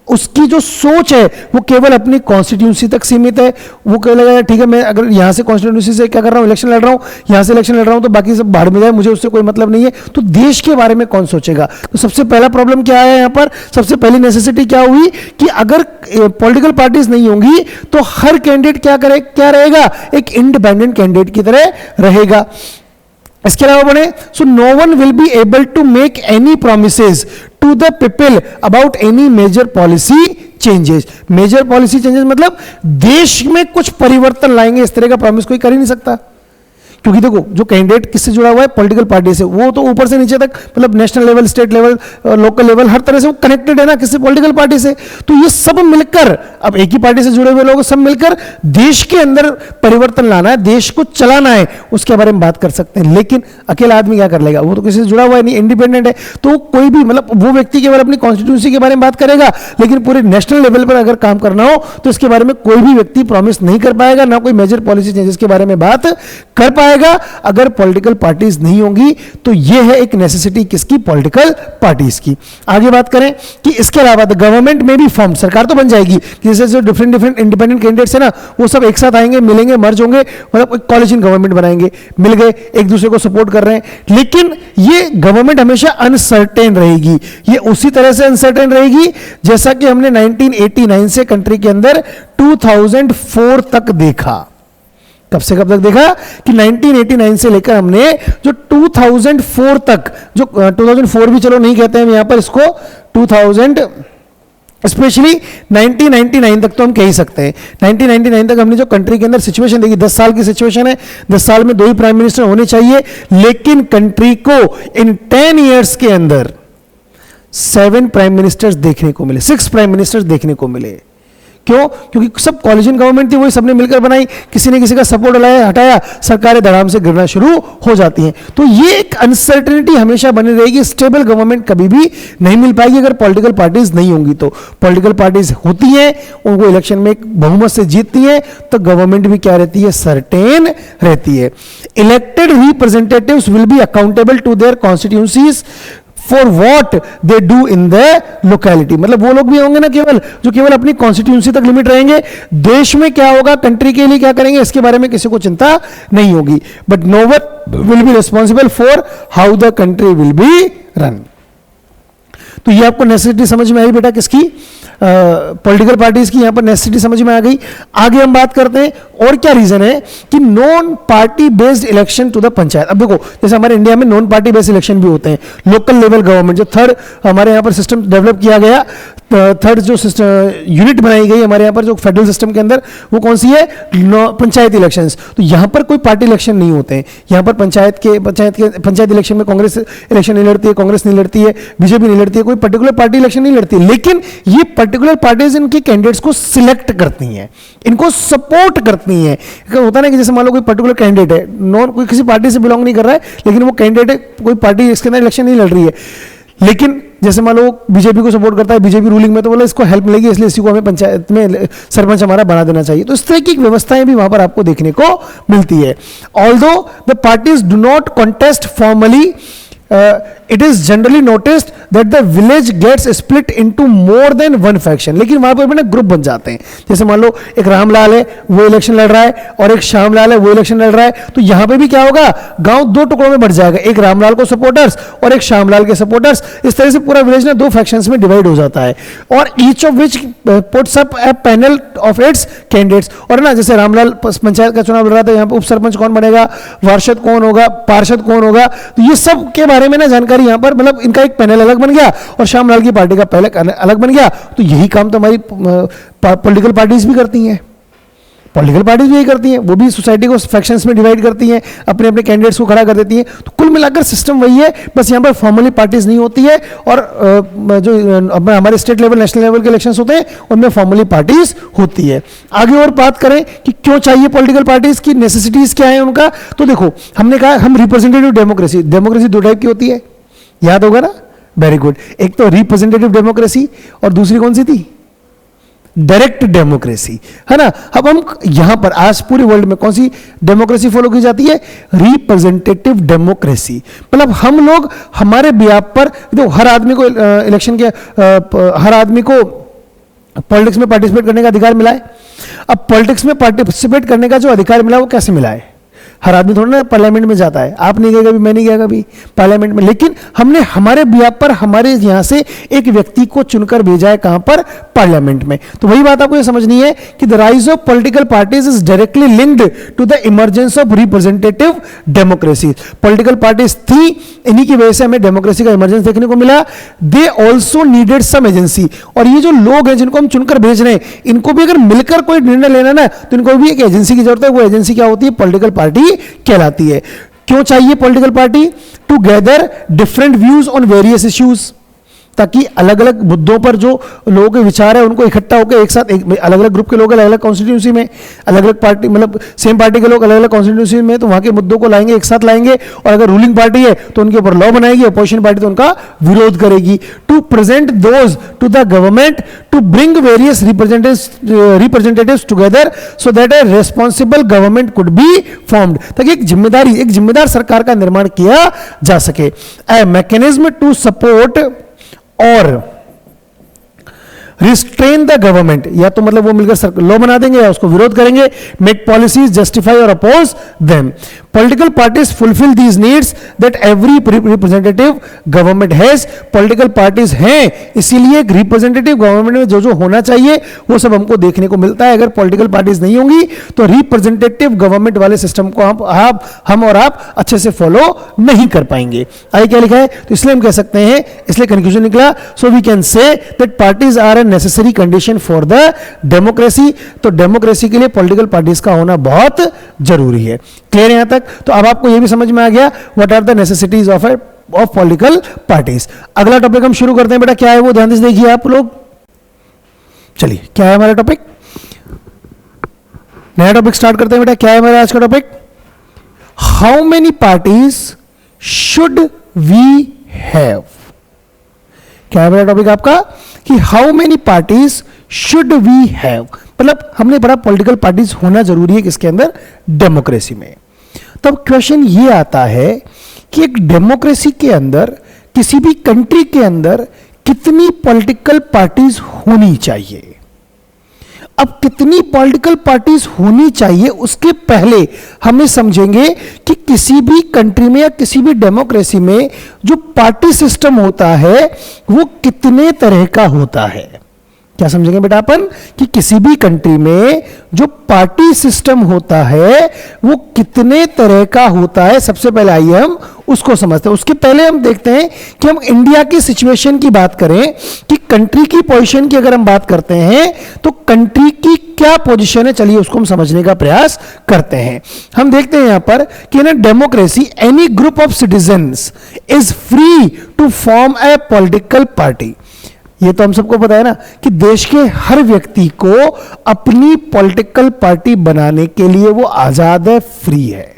[SPEAKER 1] उसकी जो सोच है वो केवल अपनी कॉन्स्टिट्यूंसी तक सीमित है। वो कहेगा ठीक है, मैं अगर यहां से कॉन्स्टिट्यूंसी से क्या कर रहा हूं, इलेक्शन लड़ रहा हूं, यहां से इलेक्शन लड़ रहा हूं, तो बाकी सब भाड़ में जाए, मुझे उससे कोई मतलब नहीं है। तो देश के बारे में कौन सोचेगा? तो सबसे पहला प्रॉब्लम क्या है यहां पर? सबसे पहली नेसेसिटी क्या हुई कि अगर पॉलिटिकल पार्टीज नहीं होंगी तो हर कैंडिडेट क्या रहेगा? एक इंडिपेंडेंट कैंडिडेट की तरह रहेगा। इसके अलावा बने, so no one will be able to make any promises to the people about any major policy changes. Major policy changes मतलब देश में कुछ परिवर्तन लाएंगे, इस तरह का प्रॉमिस कोई कर ही नहीं सकता। क्योंकि देखो, जो कैंडिडेट किससे जुड़ा हुआ है? पॉलिटिकल पार्टी से। वो तो ऊपर से नीचे तक, मतलब national level, state level, local level, हर तरह से वो कनेक्टेड है ना किससे? पॉलिटिकल पार्टी से। तो ये सब मिलकर, अब एक ही पार्टी से जुड़े हुए लोग सब मिलकर देश के अंदर परिवर्तन लाना है, देश को चलाना है, उसके बारे में बात कर सकते हैं। लेकिन अकेला आदमी क्या कर लेगा? वो तो किसी से जुड़ा हुआ है नहीं, इंडिपेंडेंट है। तो कोई भी, मतलब वो व्यक्ति केवल अपनी कॉन्स्टिट्यूंसी के बारे में बात करेगा, लेकिन पूरे नेशनल लेवल पर अगर काम करना हो तो इसके बारे में कोई भी व्यक्ति प्रॉमिस नहीं कर पाएगा, ना कोई मेजर पॉलिसी चेंजेस के बारे में बात कर पाएगा अगर पॉलिटिकल पार्टीज नहीं होंगी। तो यह है एक नेसेसिटी किसकी? पॉलिटिकल पार्टीज की। आगे बात करें कि इसके अलावा द गवर्नमेंट में भी फॉर्म, सरकार तो बन जाएगी, जैसे जो डिफरेंट इंडिपेंडेंट कैंडिडेट्स है ना, वो सब एक साथ आएंगे, मिलेंगे, मर्ज होंगे, मतलब एक कॉलिशन गवर्नमेंट बनाएंगे, मिल गए, एक दूसरे को सपोर्ट कर रहे हैं। लेकिन ये गवर्नमेंट हमेशा अनसर्टेन रहेगी। ये उसी तरह से अनसर्टेन रहेगी जैसा कि हमने 1989 से कंट्री के अंदर 2004 तक देखा। कब से कब तक देखा? कि 1989 से लेकर हमने जो 2004 तक, जो 2004 भी चलो नहीं कहते हैं यहां पर इसको, 2000 स्पेशली 1999 तक तो हम कह ही सकते हैं। 1999 तक हमने जो कंट्री के अंदर सिचुएशन देखी, 10 साल की सिचुएशन है, 10 साल में 2 ही प्राइम मिनिस्टर होने चाहिए, लेकिन कंट्री को इन 10 ईयर्स के अंदर 7 प्राइम मिनिस्टर्स देखने को मिले, 6 प्राइम मिनिस्टर्स देखने को मिले। क्यों? क्योंकि सब कॉलिजन गवर्नमेंट थी, वही सबने मिलकर बनाई, किसी ने किसी का सपोर्ट हटाया, सरकारें धड़ाम से गिरना शुरू हो जाती हैं। तो ये एक अनसर्टेनिटी हमेशा बनी रहेगी। स्टेबल गवर्नमेंट कभी भी नहीं मिल पाएगी अगर पॉलिटिकल पार्टीज नहीं होंगी। तो पॉलिटिकल पार्टीज होती हैं, उनको इलेक्शन में एक बहुमत से जीतती हैं, तो गवर्नमेंट भी क्या रहती है? सर्टेन रहती है। Elected representatives will be accountable to their constituencies for what they do in the locality. मतलब वो लोग भी होंगे ना केवल, जो केवल अपनी कॉन्स्टिट्यूंसी तक लिमिट रहेंगे, देश में क्या होगा, कंट्री के लिए क्या करेंगे, इसके बारे में किसी को चिंता नहीं होगी। But no one will be responsible for how the country will be run. तो ये आपको नेसेसिटी समझ में आई बेटा किसकी? पॉलिटिकल पार्टीज की। यहां पर नेसेसिटी समझ में आ गई। आगे हम बात करते हैं और क्या रीजन है कि non party based election to the panchayat. अब देखो, जैसे हमारे इंडिया में नॉन पार्टी बेस्ड इलेक्शन भी होते हैं, लोकल लेवल गवर्नमेंट, जो थर्ड हमारे यहां पर सिस्टम डेवलप किया गया, थर्ड जो यूनिट बनाई गई हमारे यहां पर जो फेडरल सिस्टम के अंदर, वो कौन सी है? पंचायत इलेक्शंस। तो यहां पर कोई पार्टी इलेक्शन नहीं होते हैं। यहां पर पंचायत इलेक्शन में कांग्रेस इलेक्शन नहीं लड़ती है, कांग्रेस नहीं लड़ती है, बीजेपी नहीं लड़ती है, कोई पर्टिकुलर पार्टी इलेक्शन नहीं लड़ती है। लेकिन ये पर्टिकुलर पार्टीज इनके कैंडिडेट्स को सिलेक्ट करती हैं, इनको सपोर्ट करती हैं। होता है ना कि जैसे मान लो कोई पर्टिकुलर कैंडिडेट है, नॉन कोई किसी पार्टी से बिलोंग नहीं कर रहा है, लेकिन वो कैंडिडेट है, कोई पार्टी इसके अंदर इलेक्शन नहीं लड़ रही है, लेकिन जैसे मान लो बीजेपी को सपोर्ट करता है, बीजेपी रूलिंग में, तो बोला इसको हेल्प मिलेगी, इसलिए इसी को हमें पंचायत में सरपंच हमारा बना देना चाहिए। तो इस तरह की व्यवस्थाएं भी वहां पर आपको देखने को मिलती है। Although the parties do not contest formally, it is generally noticed that the village gets split into more than one faction। लेकिन वहां पर भी ना ग्रुप बन जाते हैं। जैसे मान लो एक रामलाल है, वो इलेक्शन लड़ रहा है, और एक श्यामलाल है, वो इलेक्शन लड़ रहा है, तो यहां पे भी क्या होगा? गांव 2 टुकड़ों में बढ़ जाएगा, एक रामलाल को सपोर्टर्स और एक श्यामलाल के सपोर्टर्स। इस तरह से पूरा विलेज ना 2 फैक्शंस में डिवाइड हो जाता है, और each of which puts up A panel of its candidates. और ना जैसे रामलाल पंचायत का चुनाव लड़ रहा था, यहाँ पे उप सरपंच कौन बनेगा, वार्षद कौन होगा, पार्षद कौन होगा, तो ये सब के बारे बारे में ना जानकारी यहां पर, मतलब इनका एक पैनल अलग बन गया और श्यामलाल की पार्टी का पैनल अलग बन गया, तो यही काम तो हमारी पॉलिटिकल पार्टीज भी करती हैं। पॉलिटिकल पार्टीज भी यही करती हैं, वो भी सोसाइटी को फैक्शंस में डिवाइड करती हैं, अपने अपने कैंडिडेट्स को खड़ा कर देती हैं। तो कुल मिलाकर सिस्टम वही है, बस यहाँ पर फॉर्मली पार्टीज नहीं होती है, और जो हमारे स्टेट लेवल नेशनल लेवल के इलेक्शंस होते हैं उनमें फॉर्मली पार्टीज होती है। आगे और बात करें कि क्यों चाहिए पॉलिटिकल पार्टीज की, नेसेसिटीज क्या है उनका, तो देखो हमने कहा हम रिप्रेजेंटेटिव डेमोक्रेसी, डेमोक्रेसी दो टाइप की होती है, याद होगा ना, वेरी गुड। एक तो रिप्रेजेंटेटिव डेमोक्रेसी और दूसरी कौन सी थी, डायरेक्ट डेमोक्रेसी, है ना। अब हम यहां पर आज पूरे वर्ल्ड में कौन सी डेमोक्रेसी फॉलो की जाती है, रिप्रेजेंटेटिव डेमोक्रेसी। मतलब हम लोग हमारे बिहाफ पर, तो हर आदमी को इलेक्शन के हर आदमी को पॉलिटिक्स में पार्टिसिपेट करने का अधिकार मिला है। अब पॉलिटिक्स में पार्टिसिपेट करने का जो अधिकार मिला वो कैसे मिला है, हर आदमी थोड़ा ना पार्लियामेंट में जाता है, आप नहीं गए कभी, मैं नहीं गया कभी पार्लियामेंट में, लेकिन हमने हमारे बिहाफ पर हमारे यहां से एक व्यक्ति को चुनकर भेजा है, कहां पर, पार्लियामेंट में। तो वही बात आपको ये समझनी है कि the rise of political parties is directly linked to the emergence of representative democracy. Political parties थी, इन्हीं की वजह से हमें डेमोक्रेसी का इमरजेंस देखने को मिला। They also needed some agency, और ये जो लोग हैं जिनको हम चुनकर भेज रहे हैं, इनको भी अगर मिलकर कोई निर्णय लेना ना, तो इनको भी एक एजेंसी की जरूरत है। वो एजेंसी क्या होती है, पॉलिटिकल पार्टी कहलाती है। क्यों चाहिए political party, to gather different views on various issues, ताकि अलग अलग मुद्दों पर जो लोगों के विचार है उनको इकट्ठा होकर एक साथ, अलग अलग ग्रुप के लोग अलग अलग कॉन्स्टिट्यूंसी में, अलग अलग पार्टी, मतलब सेम पार्टी के लोग अलग अलग कॉन्स्टिट्यूंसी में, तो वहां के मुद्दों को लाएंगे, एक साथ लाएंगे, और अगर रूलिंग पार्टी है तो उनके ऊपर लॉ बनाएगी, अपोजिशन पार्टी तो उनका विरोध करेगी। To present those to the government, to bring various representatives together so that a responsible government could be formed, ताकि एक जिम्मेदार सरकार का निर्माण किया जा सके। ए मैकेनिज्म टू सपोर्ट और रिस्ट्रेन द गवर्नमेंट, या तो मतलब वो मिलकर लॉ बना देंगे या उसको विरोध करेंगे। मेक पॉलिसीज जस्टिफाई और oppose them. Political parties fulfil these needs that every representative government has. Political parties हैं, इसीलिए एक रिप्रेजेंटेटिव गवर्नमेंट में जो जो होना चाहिए वो सब हमको देखने को मिलता है। अगर पॉलिटिकल पार्टीज नहीं होंगी तो रिप्रेजेंटेटिव गवर्नमेंट वाले सिस्टम को हम और आप अच्छे से फॉलो नहीं कर पाएंगे। आगे क्या लिखा है, तो इसलिए हम कह सकते हैं, इसलिए कंक्लूजन निकला, so we can say that parties are a necessary condition for the democracy. तो डेमोक्रेसी के लिए पॉलिटिकल पार्टीज का होना बहुत जरूरी है। क्लियर है यहां तक? तो अब आपको यह भी समझ में आ गया what are the necessities of political parties. अगला टॉपिक हम शुरू करते हैं बेटा, क्या है वो ध्यान से देखिए आप लोग। चलिए, क्या है हमारा टॉपिक, नया टॉपिक स्टार्ट करते हैं बेटा। क्या है हमारा आज का topic, how many parties should we have. क्या है मेरा टॉपिक आपका कि how many parties should we have, मतलब हमने पढ़ा पॉलिटिकल पार्टीज होना जरूरी है किसके अंदर, डेमोक्रेसी में। तब क्वेश्चन ये आता है कि एक डेमोक्रेसी के अंदर, किसी भी कंट्री के अंदर कितनी पॉलिटिकल पार्टीज होनी चाहिए। अब कितनी पॉलिटिकल पार्टीज होनी चाहिए उसके पहले हमें समझेंगे कि किसी भी कंट्री में या किसी भी डेमोक्रेसी में जो पार्टी सिस्टम होता है वो कितने तरह का होता है। क्या समझेंगे बेटा अपन कि किसी भी कंट्री में जो पार्टी सिस्टम होता है वो कितने तरह का होता है। सबसे पहले आइए हम उसको समझते हैं। उसके पहले हम देखते हैं कि हम इंडिया की सिचुएशन की बात करें कि कंट्री की पोजीशन की अगर हम बात करते हैं तो कंट्री की क्या पोजीशन है, चलिए उसको हम समझने का प्रयास करते हैं। हम देखते हैं यहां पर कि in democracy any group of citizens is free to form a political party. ये तो हम सबको पता है ना कि देश के हर व्यक्ति को अपनी पॉलिटिकल पार्टी बनाने के लिए वो आजाद है, फ्री है।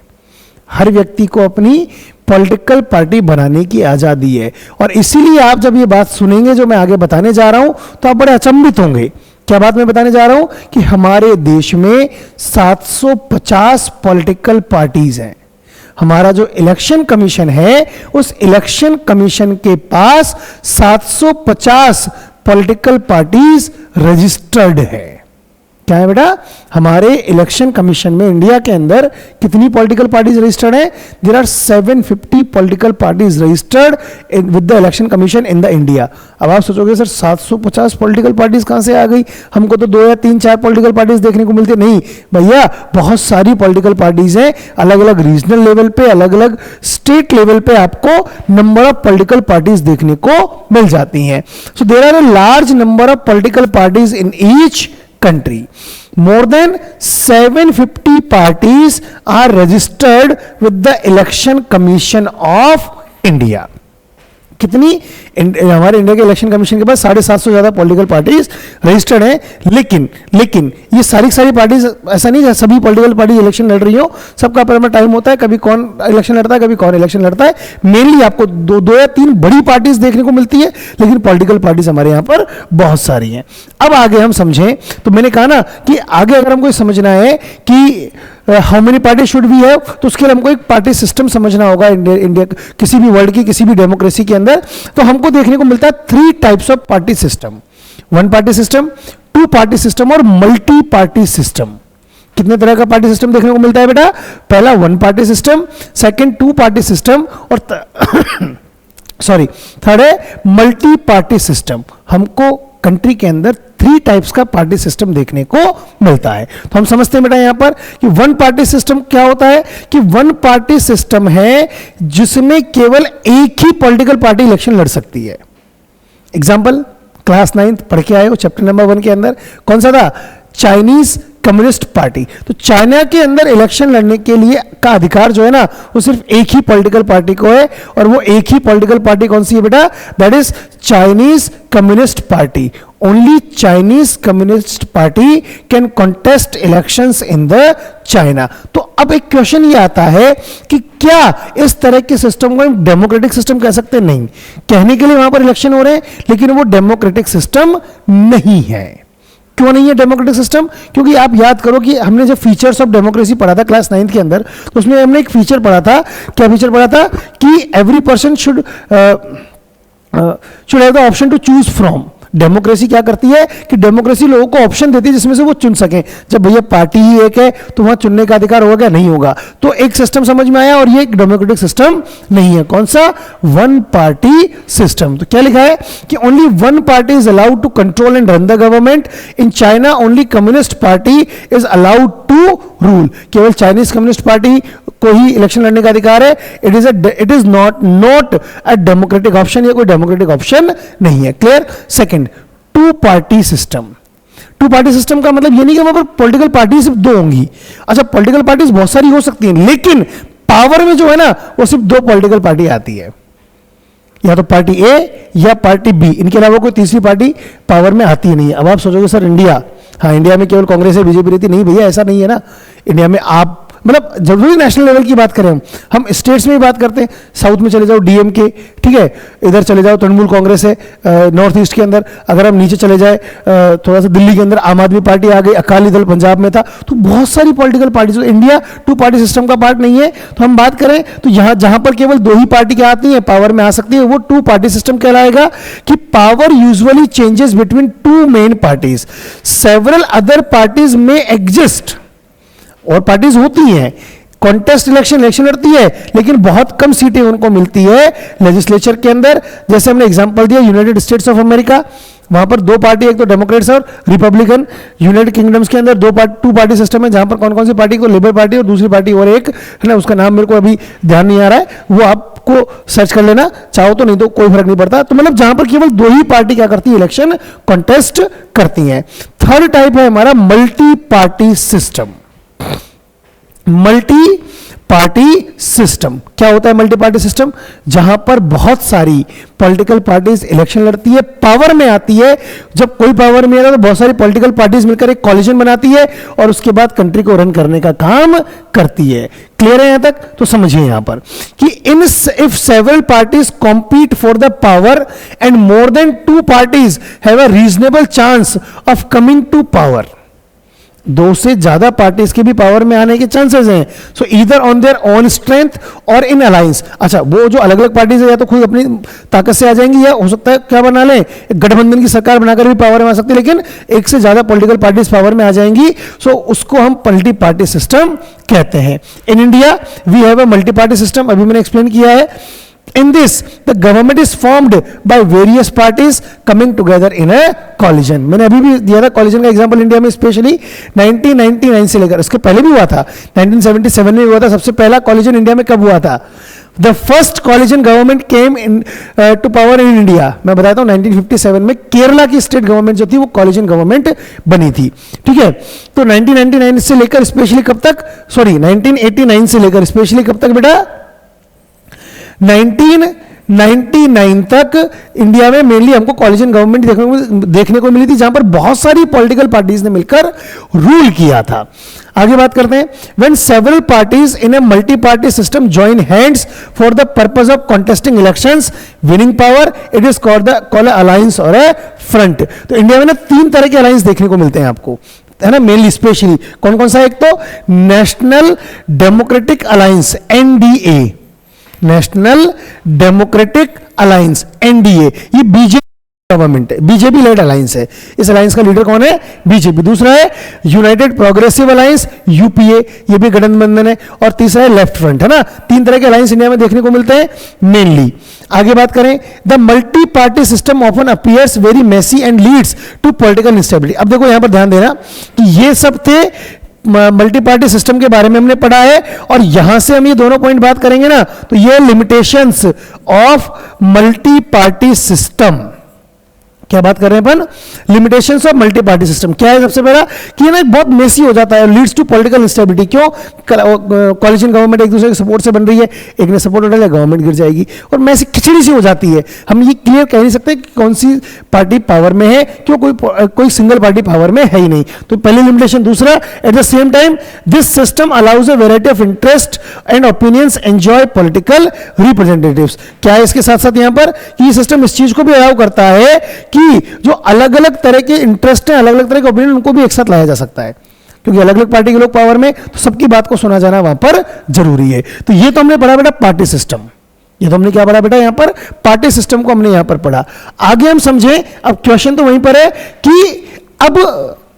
[SPEAKER 1] हर व्यक्ति को अपनी पॉलिटिकल पार्टी बनाने की आजादी है। और इसीलिए आप जब ये बात सुनेंगे जो मैं आगे बताने जा रहा हूं तो आप बड़े अचंभित होंगे। क्या बात मैं बताने जा रहा हूं कि हमारे देश में 750 पॉलिटिकल पार्टीज हैं। हमारा जो इलेक्शन कमीशन है उस इलेक्शन कमीशन के पास 750 पॉलिटिकल पार्टीज रजिस्टर्ड है। क्या है बेटा, हमारे इलेक्शन कमीशन में इंडिया के अंदर कितनी पॉलिटिकल पार्टीज रजिस्टर्ड हैं? There are 750 political parties registered with the election commission in the India. अब आप सोचोगे सर 750 पॉलिटिकल पार्टीज कहां से आ गई, हमको तो 2 या 3-4 पॉलिटिकल पार्टीज देखने को मिलती। नहीं भैया, बहुत सारी पॉलिटिकल पार्टीज हैं, अलग अलग रीजनल लेवल पे, अलग अलग स्टेट लेवल पे आपको नंबर ऑफ पॉलिटिकल पार्टीज देखने को मिल जाती हैं। So there are a large number of political parties in each country. More than 750 parties are registered with the Election Commission of India. कितनी? हमारे इंडिया के इलेक्शन कमीशन के पास 750 से ज्यादा पॉलिटिकल पार्टीज रजिस्टर्ड हैं। लेकिन ये सारी पार्टीज, ऐसा नहीं है सभी पॉलिटिकल पार्टी इलेक्शन लड़ रही हो, सबका अपना टाइम होता है, कभी कौन इलेक्शन लड़ता है, कभी कौन इलेक्शन लड़ता है। मेनली आपको दो या तीन बड़ी पार्टीज देखने को मिलती है, लेकिन पॉलिटिकल पार्टीज हमारे यहां पर बहुत सारी हैं। अब आगे हम समझें तो मैंने कहा ना कि आगे अगर हमको समझना है कि how many party should we have, तो उसके लिए हमको एक पार्टी सिस्टम समझना होगा। इंडिया किसी भी वर्ल्ड की किसी भी डेमोक्रेसी के अंदर तो हमको देखने को मिलता है 3 types of party system, 1 party system, 2 party system और मल्टी पार्टी सिस्टम। कितने तरह का पार्टी सिस्टम देखने को मिलता है बेटा? पहला 1 party system, second 2 party system और थर्ड है मल्टी पार्टी सिस्टम। हमको कंट्री के अंदर 3 टाइप्स का पार्टी सिस्टम देखने को मिलता है। तो हम समझते हैं बेटा यहां पर कि 1 पार्टी सिस्टम क्या होता है कि 1 पार्टी सिस्टम है जिसमें केवल एक ही पॉलिटिकल पार्टी इलेक्शन लड़ सकती है। एग्जांपल क्लास 9th पढ़ के आए हो चैप्टर नंबर 1 के अंदर, कौन सा था? Chinese communist party. तो चाइना के अंदर इलेक्शन लड़ने के लिए का अधिकार जो है ना, वो सिर्फ एक ही पॉलिटिकल पार्टी को है, और वो एक ही पॉलिटिकल पार्टी कौन सी है बेटा? That is Chinese communist party. Only Chinese communist party can contest elections in the China. तो अब एक क्वेश्चन ये आता है कि क्या इस तरह के सिस्टम को हम डेमोक्रेटिक सिस्टम कह सकते? नहीं, कहने के लिए वहां पर इलेक्शन हो रहे हैं, लेकिन वो डेमोक्रेटिक सिस्टम नहीं है। क्यों नहीं है डेमोक्रेटिक सिस्टम? क्योंकि आप याद करो कि हमने जब फीचर्स ऑफ डेमोक्रेसी पढ़ा था क्लास 9th के अंदर, तो उसमें हमने एक फीचर पढ़ा था। क्या फीचर पढ़ा था? कि every person should have the option to choose from. Democracy क्या करती है कि डेमोक्रेसी लोगों को ऑप्शन देती है जिसमें से वो चुन सकें। जब भैया पार्टी ही एक है तो वहां चुनने का अधिकार होगा क्या? नहीं होगा। तो एक सिस्टम समझ में आया, और ये एक डेमोक्रेटिक सिस्टम नहीं है। कौन सा? 1 पार्टी सिस्टम। तो क्या लिखा है कि only 1 party is allowed to control and run the government. In China only communist party is allowed to rule. केवल चाइनीज कम्युनिस्ट पार्टी को ही इलेक्शन लड़ने का अधिकार है। It is not a democratic option. ये कोई डेमोक्रेटिक ऑप्शन नहीं है। Clear? Second, 2 party system. 2 party system का मतलब ये नहीं कि वहां पर पॉलिटिकल पार्टी सिर्फ 2 होंगी। अच्छा, पॉलिटिकल पार्टीज बहुत सारी हो सकती हैं, लेकिन पावर में जो है ना वो सिर्फ 2 पॉलिटिकल पार्टी आती है, या तो पार्टी ए या पार्टी बी। इनके अलावा कोई तीसरी पार्टी पावर में आती ही नहीं है। अब आप सोचोगे सर इंडिया, हाँ इंडिया में केवल कांग्रेस है, बीजेपी रहती। नहीं भैया, ऐसा नहीं है ना। इंडिया में आप मतलब जरूरी नेशनल लेवल की बात करें, हम स्टेट्स में भी बात करते हैं। साउथ में चले जाओ डीएमके, ठीक है, इधर चले जाओ तृणमूल कांग्रेस है नॉर्थ ईस्ट के अंदर। अगर हम नीचे चले जाए थोड़ा सा दिल्ली के अंदर आम आदमी पार्टी आ गई, अकाली दल पंजाब में था। तो बहुत सारी political parties. India 2 party system का पार्ट नहीं है। तो हम बात करें तो यहां जहां पर केवल 2 ही पार्टी क्या आती है, पावर में आ सकती है, वो 2 पार्टी सिस्टम कहलाएगा। कि power usually changes between 2 main parties, several other parties में एग्जिस्ट। और पार्टीज होती हैं, कॉन्टेस्ट इलेक्शन लड़ती है, लेकिन बहुत कम सीटें उनको मिलती है लेजिस्लेचर के अंदर। जैसे हमने एग्जांपल दिया यूनाइटेड स्टेट्स ऑफ अमेरिका, वहां पर 2 पार्टी, एक तो डेमोक्रेट्स और रिपब्लिकन। यूनाइटेड किंगडम्स के अंदर 2 पार्टी सिस्टम है, जहां पर कौन कौन सी पार्टी को, लेबर पार्टी और दूसरी पार्टी और एक है ना, उसका नाम मेरे को अभी ध्यान नहीं आ रहा है, वो आपको सर्च कर लेना चाहो तो, नहीं तो कोई फर्क नहीं पड़ता। तो मतलब जहां पर केवल 2 ही पार्टी क्या करती है, इलेक्शन कॉन्टेस्ट करती है। थर्ड टाइप है हमारा multi party system. Multi party system क्या होता है? मल्टी पार्टी सिस्टम जहां पर बहुत सारी पॉलिटिकल पार्टीज इलेक्शन लड़ती है, पावर में आती है। जब कोई पावर में आता है तो बहुत सारी पॉलिटिकल पार्टीज मिलकर एक कॉलिजन बनाती है और उसके बाद कंट्री को रन करने का काम करती है। क्लियर है यहां तक? तो समझिए यहां पर कि if several parties compete for the power and more than 2 parties have a reasonable chance of coming to power. दो से ज्यादा पार्टीज के भी पावर में आने के चांसेस हैं. सो either on their own strength और इन अलायंस. अच्छा, वो जो अलग अलग पार्टीज है या तो खुद अपनी ताकत से आ जाएंगी, या हो सकता है क्या बना लें, एक गठबंधन की सरकार बनाकर भी पावर में आ सकती है, लेकिन एक से ज्यादा पॉलिटिकल पार्टीज पावर में आ जाएंगी. सो उसको हम मल्टी पार्टी सिस्टम कहते हैं. In India we have a multi party system, अभी मैंने एक्सप्लेन किया है. In this, the government is formed by various parties coming together in a coalition. मैंने अभी भी दिया था coalition का एग्जांपल इंडिया में स्पेशली 1999 से लेकर, उसके पहले भी हुआ था, 1977 में भी हुआ था. सबसे पहला coalition इंडिया में कब हुआ था? The first coalition government came in to power in India. मैं बताता हूँ 1957 में केरला की स्टेट गवर्नमेंट जो थी वो coalition गवर्नमेंट बनी थी. ठीक है, तो 1999 से लेकर स्पेशली कब तक, सॉरी 1989 से लेकर स्पेशली कब तक बेटा, 1999 तक इंडिया में मेनली हमको कॉलिजन गवर्नमेंट देखने को मिली थी, जहां पर बहुत सारी पॉलिटिकल पार्टीज ने मिलकर रूल किया था. आगे बात करते हैं. When several parties in a multi party system join hands for the purpose of contesting elections winning power, it is called alliance और ए फ्रंट. तो इंडिया में ना तीन तरह के अलायंस देखने को मिलते हैं आपको, है ना, मेनली स्पेशली. कौन कौन सा? एक तो national democratic alliance NDA, national democratic alliance NDA, ये बीजेपी गवर्नमेंट है, बीजेपी लेड अलायंस है. इस अलायंस का लीडर कौन है? बीजेपी. दूसरा है यूनाइटेड प्रोग्रेसिव अलायंस यूपीए, ये भी गठबंधन है. और तीसरा है लेफ्ट फ्रंट, है ना. तीन तरह के अलायंस इंडिया में देखने को मिलते हैं मेनली. आगे बात करें, the multi party system often appears very messy and leads to political instability. अब देखो यहां पर ध्यान देना कि ये सब थे मल्टी पार्टी सिस्टम के बारे में हमने पढ़ा है, और यहां से हम ये दोनों पॉइंट बात करेंगे ना, तो ये limitations of multi party system. क्या बात कर रहे हैं अपन? Limitations of multi party system. क्या है? सबसे पहला कि ना बहुत मेसी हो जाता है, लीड्स टू पॉलिटिकल इंस्टेबिलिटी. क्यों? कॉलिजन गवर्नमेंट एक दूसरे के सपोर्ट से बन रही है, एक ने सपोर्ट उठा लिया, गवर्नमेंट गिर जाएगी, और मैसी खिचड़ी सी हो जाती है. हम ये क्लियर कह नहीं सकते कि कौन सी पार्टी पावर में है, क्यों कोई सिंगल पार्टी पावर में है ही नहीं. तो पहली लिमिटेशन. दूसरा, at the same time this system allows a variety of interest and opinions enjoy political representatives. क्या है इसके साथ साथ यहां पर कि ये सिस्टम इस चीज को भी अलाउ करता है कि जो अलग अलग तरह के इंटरेस्ट हैं, अलग अलग तरह के ओपिनियन, उनको भी एक साथ लाया जा सकता है, क्योंकि अलग अलग पार्टी के लोग पावर में, तो सबकी बात को सुना जाना वहां पर जरूरी है. तो ये तो हमने पढ़ा बेटा पार्टी सिस्टम. ये तो हमने क्या पढ़ा बेटा? यहां पर पार्टी सिस्टम को हमने यहां पर पढ़ा. आगे हम समझें, अब क्वेश्चन तो वहीं पर है कि अब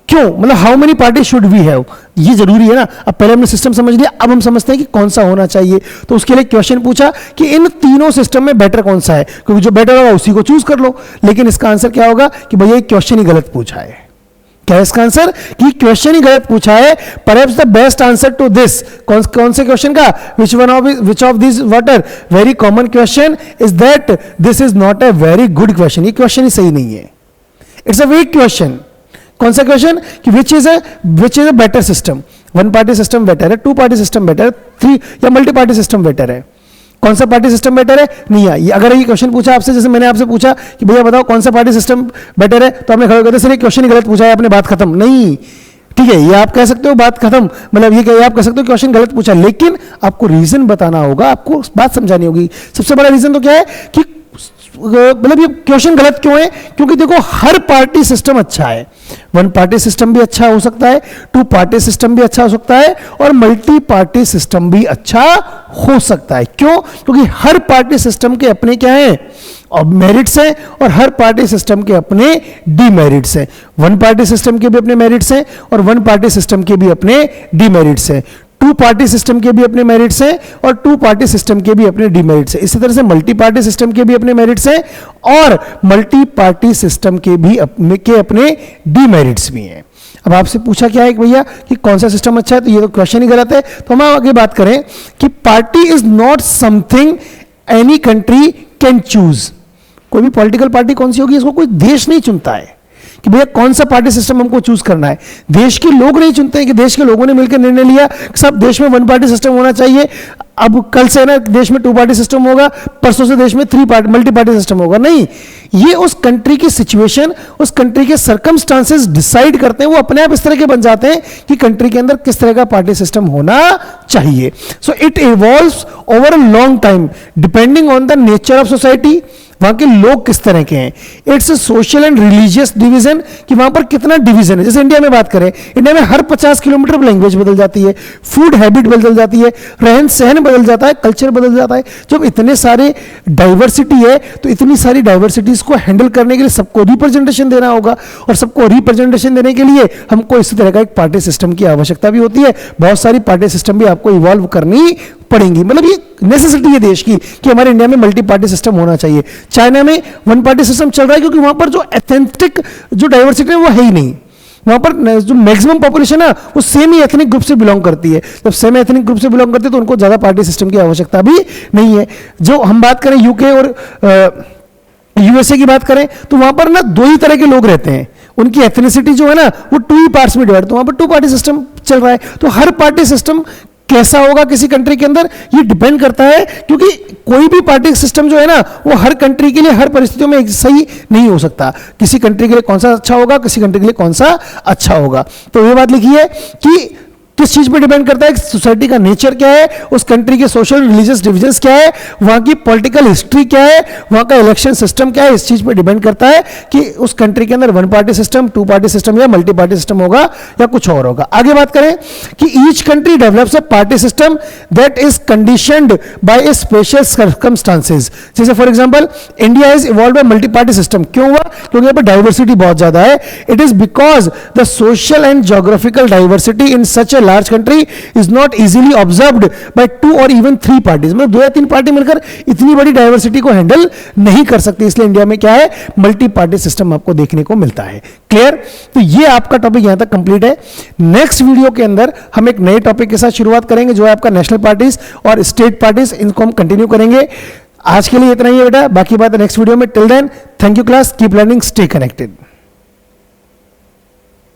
[SPEAKER 1] क्यों, मतलब how many party should we have, ये जरूरी है ना. अब पहले हमने सिस्टम समझ लिया, अब हम समझते हैं कि कौन सा होना चाहिए. तो उसके लिए क्वेश्चन पूछा कि इन तीनों सिस्टम में बेटर कौन सा है, क्योंकि जो बेटर होगा उसी को चूज कर लो. लेकिन इसका आंसर क्या होगा कि भैया क्वेश्चन ही गलत पूछा है. क्या है इसका आंसर? कि क्वेश्चन ही गलत पूछा है. Perhaps the best answer to this, कौन से क्वेश्चन का, which of this water very common question is that this is not a very good question. ये क्वेश्चन ही सही नहीं है, इट्स अ वीक क्वेश्चन. कौन सा क्वेश्चन? कि which is a better system, one party system better है, टू पार्टी सिस्टम बेटर है, थ्री या मल्टी पार्टी सिस्टम बेटर है. कौन सा पार्टी सिस्टम बेटर है? नहीं है. अगर ये क्वेश्चन पूछा आपसे, जैसे मैंने आपसे पूछा कि भैया बताओ कौन सा पार्टी सिस्टम बेटर है, तो आपने खड़े कहते सर ये क्वेश्चन ही गलत पूछा है, आपने बात खत्म. नहीं, ठीक है, ये आप कह सकते हो बात खत्म, मतलब ये आप कह सकते हो क्वेश्चन गलत पूछा, लेकिन आपको रीजन बताना होगा, आपको बात समझानी होगी. सबसे बड़ा रीजन तो क्या है कि मतलब ये क्वेश्चन गलत क्यों है? क्योंकि देखो हर पार्टी सिस्टम अच्छा है, वन पार्टी सिस्टम भी अच्छा हो सकता है, टू पार्टी सिस्टम भी अच्छा हो सकता है, और मल्टी पार्टी सिस्टम भी अच्छा हो सकता है. क्यों? क्योंकि हर पार्टी सिस्टम के अपने क्या है, और मेरिट्स हैं, और हर पार्टी सिस्टम के अपने डीमेरिट्स हैं. वन पार्टी सिस्टम के भी अपने मेरिट्स हैं, और वन पार्टी सिस्टम के भी अपने डीमेरिट्स हैं. टू पार्टी सिस्टम के भी अपने मेरिट्स हैं, और टू पार्टी सिस्टम के भी अपने डीमेरिट्स हैं. इसी तरह से मल्टी पार्टी सिस्टम के भी अपने मेरिट्स हैं, और मल्टी पार्टी सिस्टम के भी अपने डीमेरिट्स भी हैं. अब आपसे पूछा क्या है कि भैया कि कौन सा सिस्टम अच्छा है, तो ये तो क्वेश्चन ही गलत है. तो हम आगे बात करें कि party is not something any country can choose. कोई भी पॉलिटिकल पार्टी कौन सी होगी, इसको कोई देश नहीं चुनता है कि भैया कौन सा पार्टी सिस्टम हमको चूज करना है. देश के लोग नहीं चुनते हैं कि देश के लोगों ने मिलकर निर्णय लिया कि सब देश में वन पार्टी सिस्टम होना चाहिए, अब कल से ना देश में टू पार्टी सिस्टम होगा, परसों से देश में मल्टी पार्टी सिस्टम होगा. नहीं, ये उस कंट्री की सिचुएशन, उस कंट्री के सर्कमस्टांसेस डिसाइड करते हैं. वो अपने आप इस तरह के बन जाते हैं कि कंट्री के अंदर किस तरह का पार्टी सिस्टम होना चाहिए. So it evolves over a long time depending on the nature of society. वहां के लोग किस तरह के हैं, it's social and religious division, कि वहां पर कितना डिवीजन है। जैसे इंडिया में बात करें, इंडिया में हर 50 किलोमीटर लैंग्वेज बदल जाती है, फूड हैबिट बदल जाती है, रहन सहन बदल जाता है, कल्चर बदल जाता है। जब इतने सारे डाइवर्सिटी है तो इतनी सारी डाइवर्सिटीज को हैंडल करने के लिए सबको रिप्रेजेंटेशन देना होगा, और सबको रिप्रेजेंटेशन देने के लिए हमको इसी तरह का एक पार्टी सिस्टम की आवश्यकता भी होती है। बहुत सारी पार्टी सिस्टम भी आपको इवॉल्व करनी पड़ेंगी, मतलब ये नेसेसिटी है देश की कि हमारे इंडिया में मल्टी पार्टी सिस्टम होना चाहिए। चाइना में वन पार्टी सिस्टम चल रहा है क्योंकि वहां पर जो एथेंटिक जो डाइवर्सिटी है वो है ही नहीं। वहां पर जो मैक्सिमम पॉपुलेशन है वो सेम ही एथनिक ग्रुप से बिलोंग करती है। जब सेम एथनिक ग्रुप से बिलोंग करती है तो उनको ज्यादा पार्टी सिस्टम की आवश्यकता भी नहीं है। जो हम बात करें यूके और यूएसए की बात करें तो वहां पर ना दो ही तरह के लोग रहते हैं, उनकी एथनिसिटी जो है ना वो टू ही पार्ट्स में डिवाइड, तो वहां पर टू पार्टी सिस्टम चल रहा है। तो हर पार्टी सिस्टम कैसा होगा किसी कंट्री के अंदर ये डिपेंड करता है, क्योंकि कोई भी पार्टी सिस्टम जो है ना वो हर कंट्री के लिए हर परिस्थितियों में सही नहीं हो सकता। किसी कंट्री के लिए कौन सा अच्छा होगा, किसी कंट्री के लिए कौन सा अच्छा होगा। तो ये बात लिखी है कि किस चीज पे डिपेंड करता है, सोसाइटी का नेचर क्या है, उस कंट्री के सोशल रिलीजियस डिविजन्स क्या है, वहां की पॉलिटिकल हिस्ट्री क्या है, वहां का इलेक्शन सिस्टम क्या है, इस चीज पे डिपेंड करता है कि उस कंट्री के अंदर one party system, two party system या मल्टी पार्टी सिस्टम होगा या कुछ और होगा। आगे बात करें कि each country develops a party system that is conditioned by a special circumstances. जैसे for example India is evolve by multi party system, क्यों हुआ, क्योंकि यहाँ पर डाइवर्सिटी बहुत ज्यादा है। It is because the social and geographical diversity in such large country is not easily observed bye 2 और इवन 3 पार्टीज, मतलब 2 या 3 पार्टी मिलकर इतनी बड़ी डाइवर्सिटी को हैंडल नहीं कर सकती, इसलिए इंडिया में क्या है, मल्टी पार्टी सिस्टम आपको देखने को मिलता है। क्लियर? तो ये आपका टॉपिक यहां तक कंप्लीट है। नेक्स्ट वीडियो के अंदर हम एक नए टॉपिक के साथ शुरुआत करेंगे जो है आपका नेशनल पार्टीज और स्टेट पार्टीज, इनको हम कंटिन्यू करेंगे। आज के लिए इतना ही है बेटा, बाकी बात नेक्स्ट वीडियो में। Till then thank you class, keep learning, stay connected.